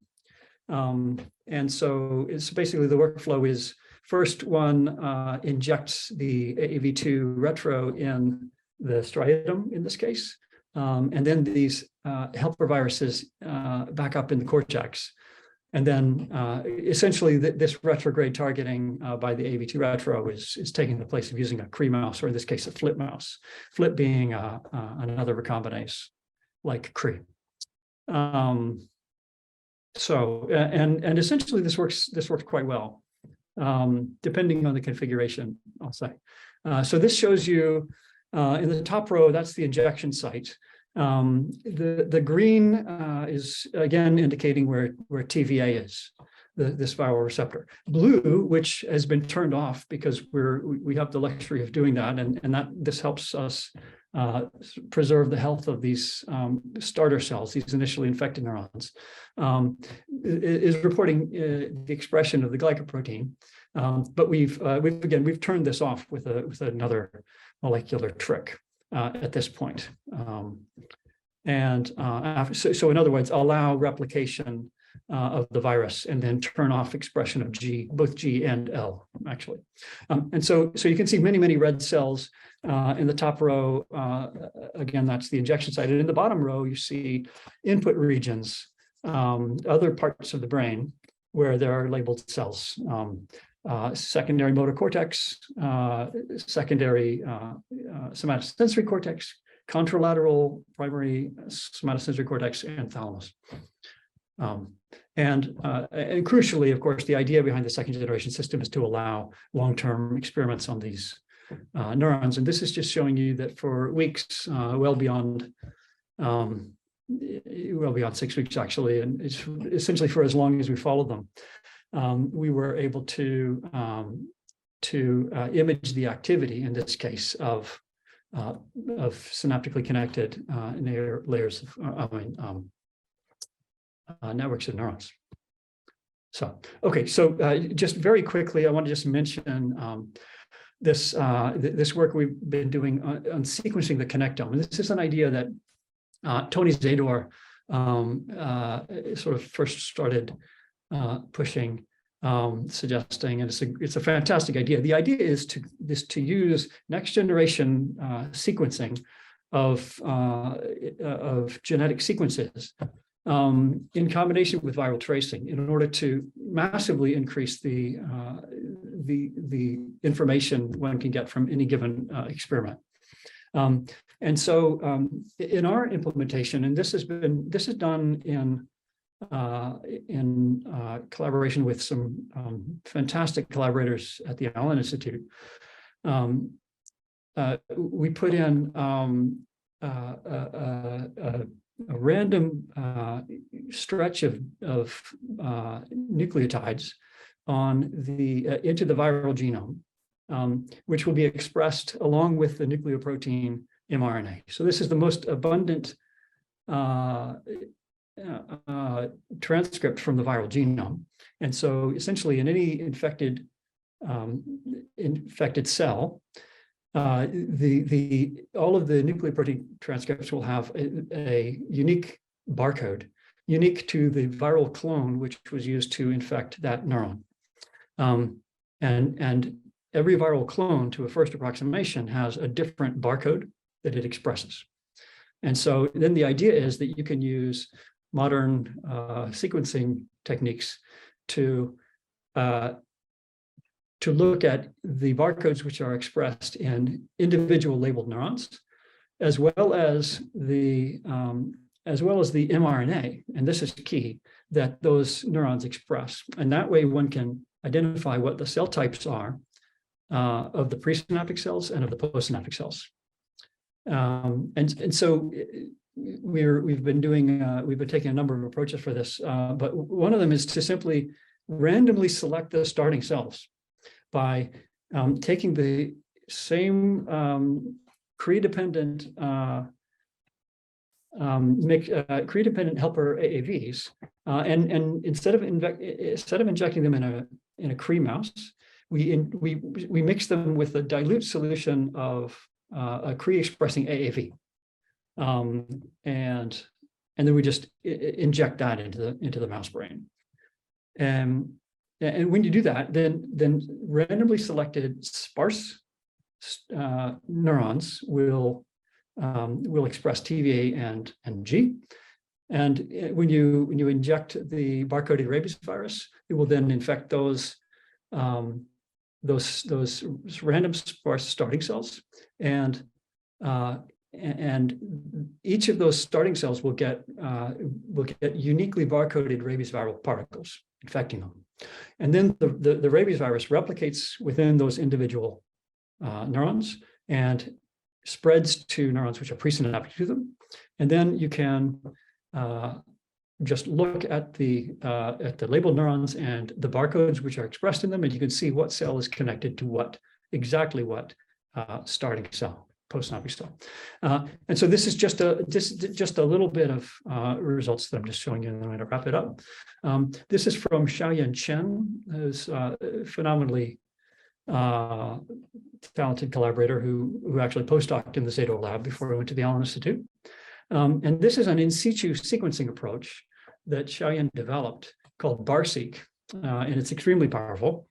And so it's basically the workflow is first one injects the AAV2 retro in the striatum in this case, and then these helper viruses back up in the cortex. And then essentially this retrograde targeting by the AAV2 retro is taking the place of using a Cree mouse, or in this case, a flip mouse, flip being another recombinase like Cree. So essentially this works quite well, depending on the configuration, I'll say. So this shows you in the top row, that's the injection site. The green is again indicating where TVA is, this viral receptor. Blue, which has been turned off because we have the luxury of doing that, and this helps us preserve the health of these starter cells, these initially infected neurons, is reporting the expression of the glycoprotein. But we've turned this off with another molecular trick at this point. So in other words, allow replication of the virus and then turn off expression of both G and L, actually. And so you can see many red cells in the top row. Again, that's the injection site. And in the bottom row, you see input regions, other parts of the brain where there are labeled cells. Secondary motor cortex, secondary somatosensory cortex, contralateral primary somatosensory cortex, and thalamus. And crucially, of course, the idea behind the second generation system is to allow long-term experiments on these neurons. And this is just showing you that for weeks, well beyond 6 weeks, actually, and it's essentially for as long as we followed them, we were able to image the activity, in this case, of synaptically connected layers of networks of neurons. So, okay, so just very quickly, I want to just mention this work we've been doing on sequencing the connectome. And this is an idea that Tony Zador sort of first started pushing, suggesting, and it's a fantastic idea. The idea is to use next generation sequencing of genetic sequences in combination with viral tracing in order to massively increase the information one can get from any given experiment. And so in our implementation, and this is done in collaboration with some fantastic collaborators at the Allen Institute, we put in random stretch of nucleotides on the into the viral genome, which will be expressed along with the nucleoprotein mRNA. So this is the most abundant transcript from the viral genome. And so essentially in any infected cell, all of the nucleoprotein transcripts will have a unique barcode, unique to the viral clone, which was used to infect that neuron. And every viral clone, to a first approximation, has a different barcode that it expresses. And so then the idea is that you can use modern sequencing techniques to look at the barcodes which are expressed in individual labeled neurons, as well as the mRNA, and this is key, that those neurons express. And that way one can identify what the cell types are of the presynaptic cells and of the postsynaptic cells. And so we've been taking a number of approaches for this, but one of them is to simply randomly select the starting cells by taking the same Cre-dependent helper AAVs, and instead of injecting them in a Cre mouse, we mix them with a dilute solution of a Cre-expressing AAV, and then we just inject that into the mouse brain. And when you do that, then randomly selected sparse neurons will express TVA and G. And when you inject the barcoded rabies virus, it will then infect those random sparse starting cells, and each of those starting cells will get uniquely barcoded rabies viral particles infecting them. And then the rabies virus replicates within those individual neurons and spreads to neurons which are presynaptic to them. And then you can just look at the labeled neurons and the barcodes which are expressed in them, and you can see what cell is connected to exactly what starting cell, postsynaptic cell. And so this is just a little bit of results that I'm just showing you, and I'm going to wrap it up. This is from Xiaoyan Chen, who's a phenomenally talented collaborator who actually postdoced in the Zato lab before I went to the Allen Institute. And this is an in situ sequencing approach that Xiaoyan developed called BARSeq, and it's extremely powerful.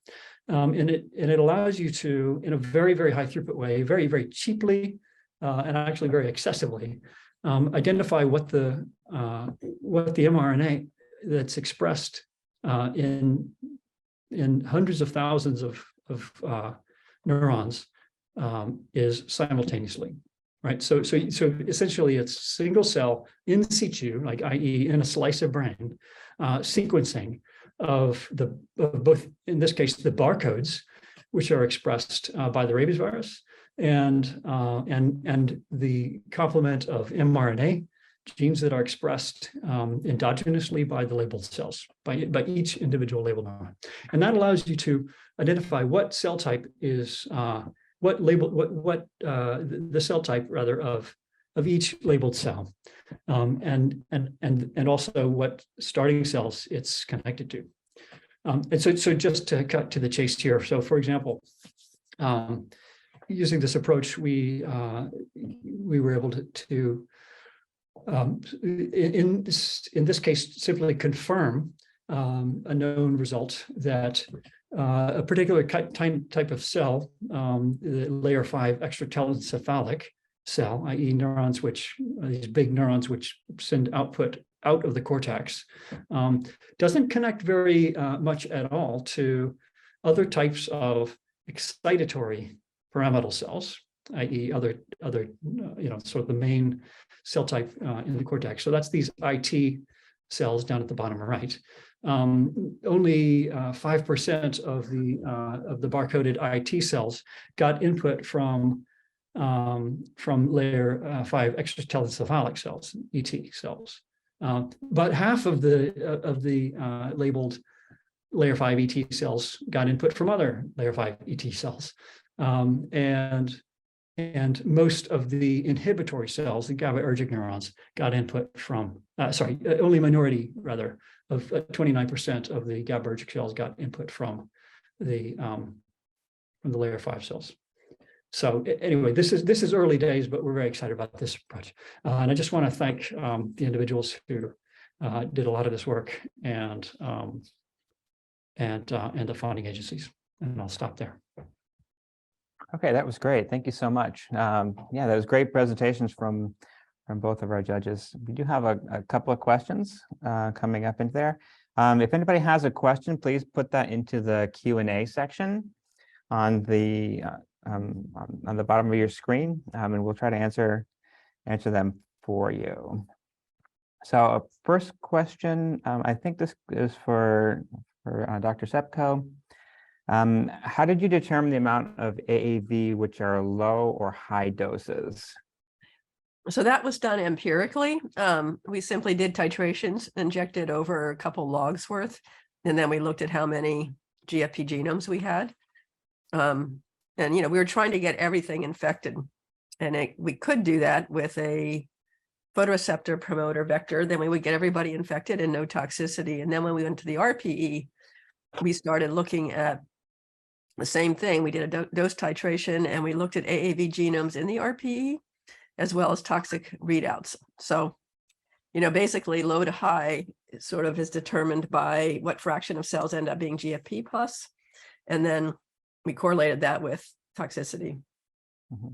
And it allows you to, in a very, very high throughput way, very, very cheaply, and actually very accessibly, identify what the mRNA that's expressed in hundreds of thousands of neurons is simultaneously, right? So essentially, it's single cell in situ, like i.e. in a slice of brain, sequencing of both, in this case, the barcodes, which are expressed by the rabies virus, and the complement of mRNA genes that are expressed endogenously by the labeled cells, by each individual labeled neuron. And that allows you to identify what cell type is the cell type rather of each labeled cell, and also what starting cells it's connected to. And so just to cut to the chase here. So for example, using this approach, we were able to in this case, simply confirm a known result that a particular type of cell, the layer 5 extratelencephalic cell, i.e. neurons these big neurons which send output out of the cortex, doesn't connect very much at all to other types of excitatory pyramidal cells, i.e. other sort of the main cell type in the cortex. So that's these IT cells down at the bottom right. Only 5% of the barcoded IT cells got input from from layer 5 extracellular cells, ET cells. But half of the labeled layer 5 ET cells got input from other layer 5 ET cells. And most of the inhibitory cells, the GABAergic neurons, got input from, only a minority rather of 29% of the GABAergic cells got input from the layer 5 cells. So anyway, this is early days, but we're very excited about this project. And I just want to thank the individuals who did a lot of this work and the funding agencies. And I'll stop there. Okay, that was great. Thank you so much. Yeah, that was great presentations from both of our judges. We do have a couple of questions coming up into there. If anybody has a question, please put that into the Q&A section on the bottom of your screen, and we'll try to answer them for you. So first question, I think this is for Dr. Cepko. How did you determine the amount of AAV which are low or high doses? So that was done empirically. We simply did titrations, injected over a couple logs worth, and then we looked at how many GFP genomes we had. And, we were trying to get everything infected. And we could do that with a photoreceptor promoter vector. Then we would get everybody infected and no toxicity. And then when we went to the RPE, we started looking at the same thing. We did a dose titration and we looked at AAV genomes in the RPE as well as toxic readouts. So, basically low to high sort of is determined by what fraction of cells end up being GFP plus. And then we correlated that with toxicity. Mm-hmm.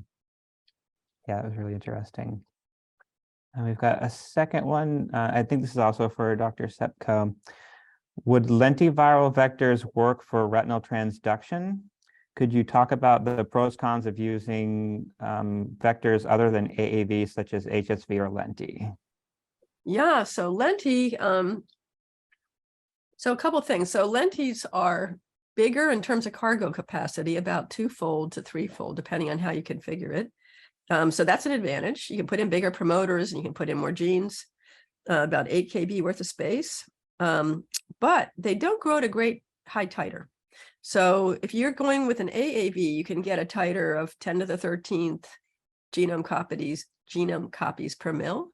Yeah, that was really interesting. And we've got a second one. I think this is also for Dr. Cepko. Would lentiviral vectors work for retinal transduction? Could you talk about the pros cons of using vectors other than AAV, such as HSV or lenti? Yeah, so lenti, so a couple of things. So lentis are bigger in terms of cargo capacity, about 2-fold to 3-fold, depending on how you configure it. So that's an advantage. You can put in bigger promoters and you can put in more genes, about 8 kb worth of space. But they don't grow at a great high titer. So if you're going with an AAV, you can get a titer of 10 to the 13th genome copies per mil.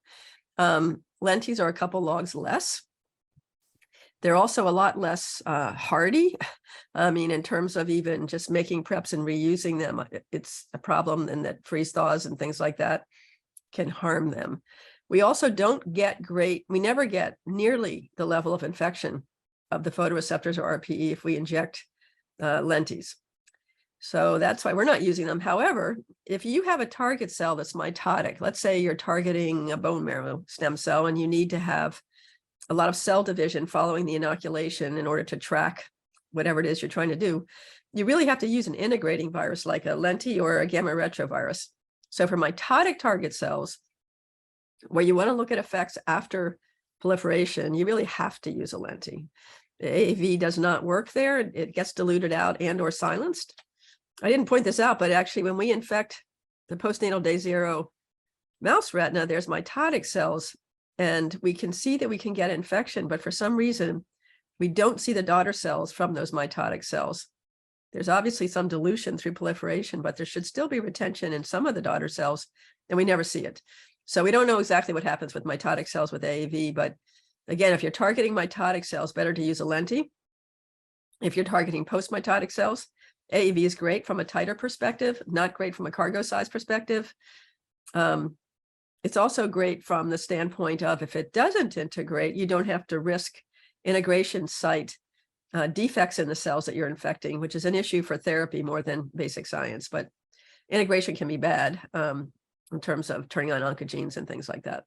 Lentis are a couple logs less. They're also a lot less hardy. I mean, in terms of even just making preps and reusing them, it's a problem, and that freeze thaws and things like that can harm them. We also don't get we never get nearly the level of infection of the photoreceptors or RPE if we inject lentis. So that's why we're not using them. However, if you have a target cell that's mitotic, let's say you're targeting a bone marrow stem cell and you need to have a lot of cell division following the inoculation in order to track whatever it is you're trying to do, you really have to use an integrating virus like a lenti or a gamma retrovirus. So for mitotic target cells, where you want to look at effects after proliferation, you really have to use a lenti. The AAV does not work there. It gets diluted out and or silenced. I didn't point this out, but actually when we infect the postnatal day 0 mouse retina, there's mitotic cells, and we can see that we can get infection, but for some reason, we don't see the daughter cells from those mitotic cells. There's obviously some dilution through proliferation, but there should still be retention in some of the daughter cells, and we never see it. So we don't know exactly what happens with mitotic cells with AAV, but again, if you're targeting mitotic cells, better to use a lenti. If you're targeting post-mitotic cells, AAV is great from a titer perspective, not great from a cargo size perspective. It's also great from the standpoint of if it doesn't integrate, you don't have to risk integration site defects in the cells that you're infecting, which is an issue for therapy more than basic science. But integration can be bad in terms of turning on oncogenes and things like that.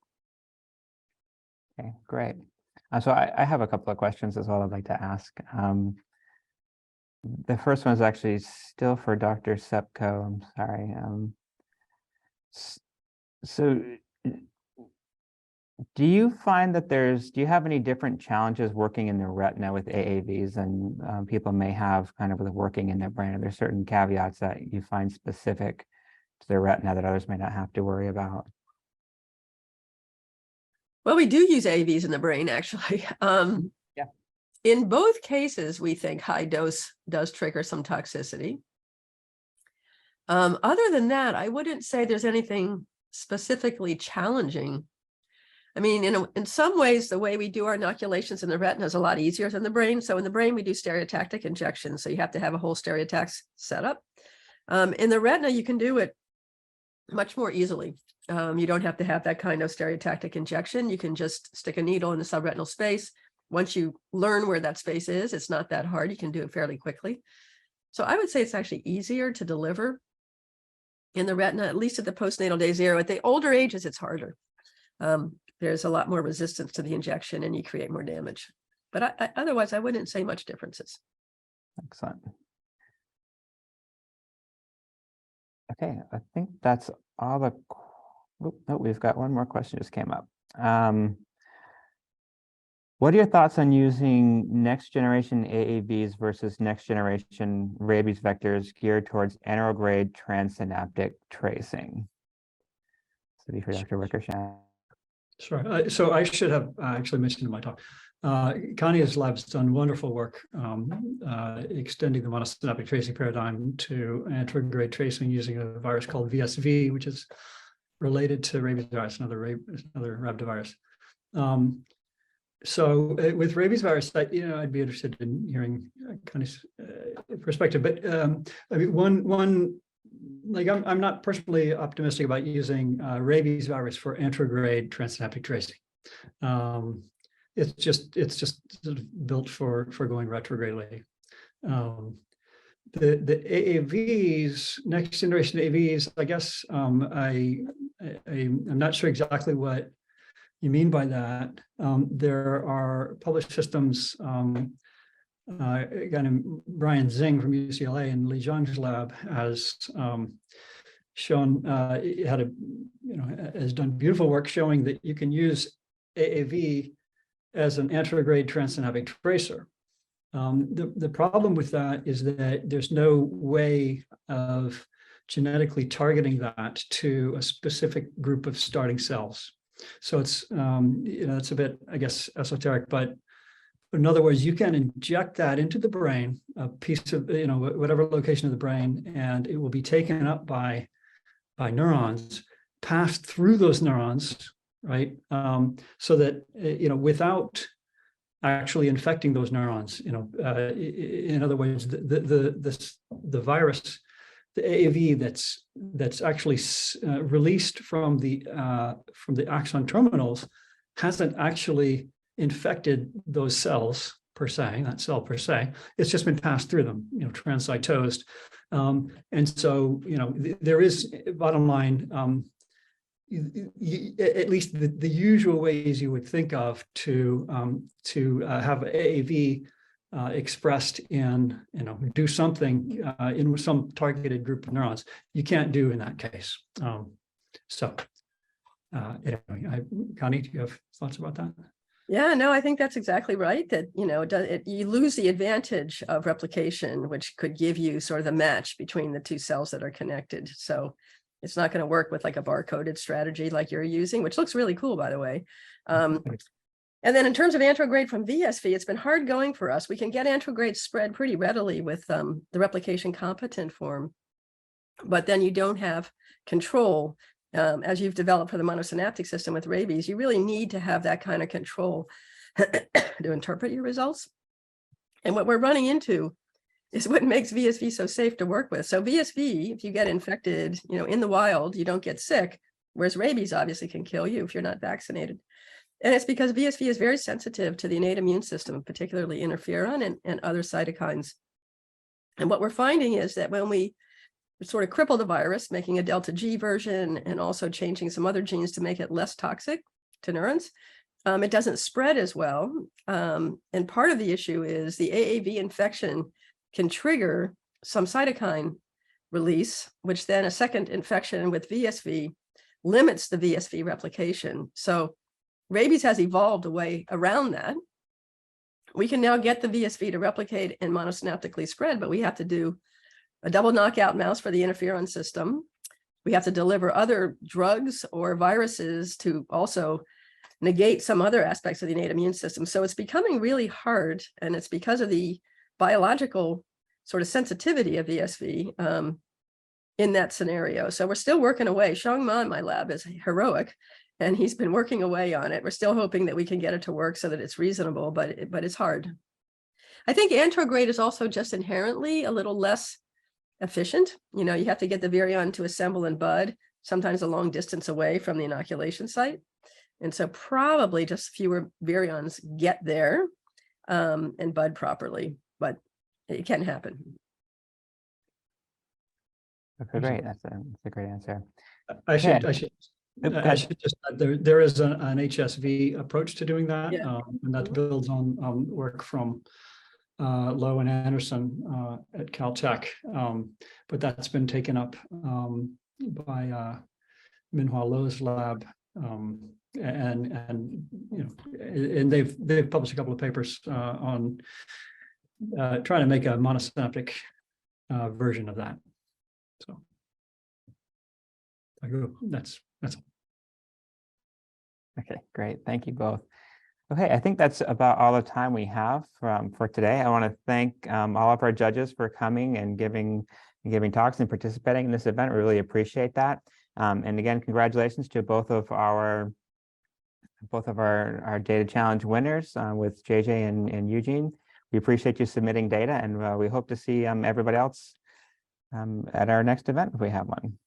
Okay, great. So I have a couple of questions as well I'd like to ask. The first one is actually still for Dr. Cepko. I'm sorry. So do you find that do you have any different challenges working in the retina with AAVs and people may have kind of with working in their brain? Are there certain caveats that you find specific to their retina that others may not have to worry about? Well, we do use AAVs in the brain, actually. Yeah. In both cases, we think high dose does trigger some toxicity. Other than that, I wouldn't say there's anything specifically challenging. I mean, in some ways, the way we do our inoculations in the retina is a lot easier than the brain. So in the brain, we do stereotactic injections. So you have to have a whole stereotax setup. In the retina, you can do it much more easily. You don't have to have that kind of stereotactic injection. You can just stick a needle in the subretinal space. Once you learn where that space is, it's not that hard. You can do it fairly quickly. So I would say it's actually easier to deliver in the retina, at least at the postnatal day 0. At the older ages, it's harder. There's a lot more resistance to the injection and you create more damage. But otherwise, I wouldn't say much differences. Excellent. Okay, I think that's all the, oh, we've got one more question just came up. What are your thoughts on using next generation AAVs versus next generation rabies vectors geared towards anterograde transsynaptic tracing? So for Dr. Wickersham. Sure. So I should have actually mentioned in my talk. Connie's lab's done wonderful work extending the monosynaptic tracing paradigm to anterograde tracing using a virus called VSV, which is related to rabies virus, another rhabdovirus. So with rabies virus, I'd be interested in hearing Connie's perspective. But I mean, I'm not personally optimistic about using rabies virus for anterograde transsynaptic tracing. It's just sort of built for going retrogradely. The AAVs, next generation AAVs, I guess I'm not sure exactly what you mean by that. There are published systems. A guy named Brian Zing from UCLA and Li Zhang's lab has shown has done beautiful work showing that you can use AAV as an anterograde transsynaptic tracer. The problem with that is that there's no way of genetically targeting that to a specific group of starting cells. So it's it's a bit, I guess, esoteric, but in other words, you can inject that into the brain, a piece of, whatever location of the brain, and it will be taken up by neurons, passed through those neurons, right? So that, without actually infecting those neurons, in other words, the virus, the AAV that's actually released from the axon terminals hasn't actually infected those cells per se, that cell per se. It's just been passed through them, transcytosed. And so, there is, bottom line, at least the usual ways you would think of to have AAV expressed in, do something in some targeted group of neurons, you can't do in that case. Anyway, Connie, do you have thoughts about that? Yeah, no, I think that's exactly right. That, you lose the advantage of replication, which could give you sort of the match between the two cells that are connected. So it's not going to work with like a bar-coded strategy like you're using, which looks really cool, by the way. And then in terms of anterograde from VSV, it's been hard going for us. We can get anterograde spread pretty readily with the replication competent form, but then you don't have control. As you've developed for the monosynaptic system with rabies, you really need to have that kind of control to interpret your results. And what we're running into is what makes VSV so safe to work with. So VSV, if you get infected, in the wild, you don't get sick, whereas rabies obviously can kill you if you're not vaccinated. And it's because VSV is very sensitive to the innate immune system, particularly interferon and other cytokines. And what we're finding is that when we sort of cripple the virus, making a delta G version and also changing some other genes to make it less toxic to neurons, it doesn't spread as well. And part of the issue is the AAV infection can trigger some cytokine release, which then a second infection with VSV limits the VSV replication. So rabies has evolved a way around that. We can now get the VSV to replicate and monosynaptically spread, but we have to do a double knockout mouse for the interferon system, we have to deliver other drugs or viruses to also negate some other aspects of the innate immune system. So it's becoming really hard, and it's because of the biological sort of sensitivity of VSV in that scenario. So we're still working away. Shang Ma in my lab is heroic, and he's been working away on it. We're still hoping that we can get it to work so that it's reasonable, but it's hard. I think antrograde is also just inherently a little less efficient. You know, you have to get the virion to assemble and bud, sometimes a long distance away from the inoculation site. And so probably just fewer virions get there and bud properly, but it can happen. Okay, great. That's a great answer. I should Go I should just add, there is an HSV approach to doing that, Yeah. and that builds on work from Lowe and Anderson at Caltech, but that's been taken up by Minhua Lowe's lab, and you know, and they've published a couple of papers on trying to make a monosynaptic version of that. So that's all. Okay, great. Thank you both. Okay, I think that's about all the time we have for today. I want to thank all of our judges for coming and giving talks and participating in this event. We really appreciate that. And again, congratulations to both of our data challenge winners with JJ and Eugene. We appreciate you submitting data, and we hope to see everybody else at our next event if we have one.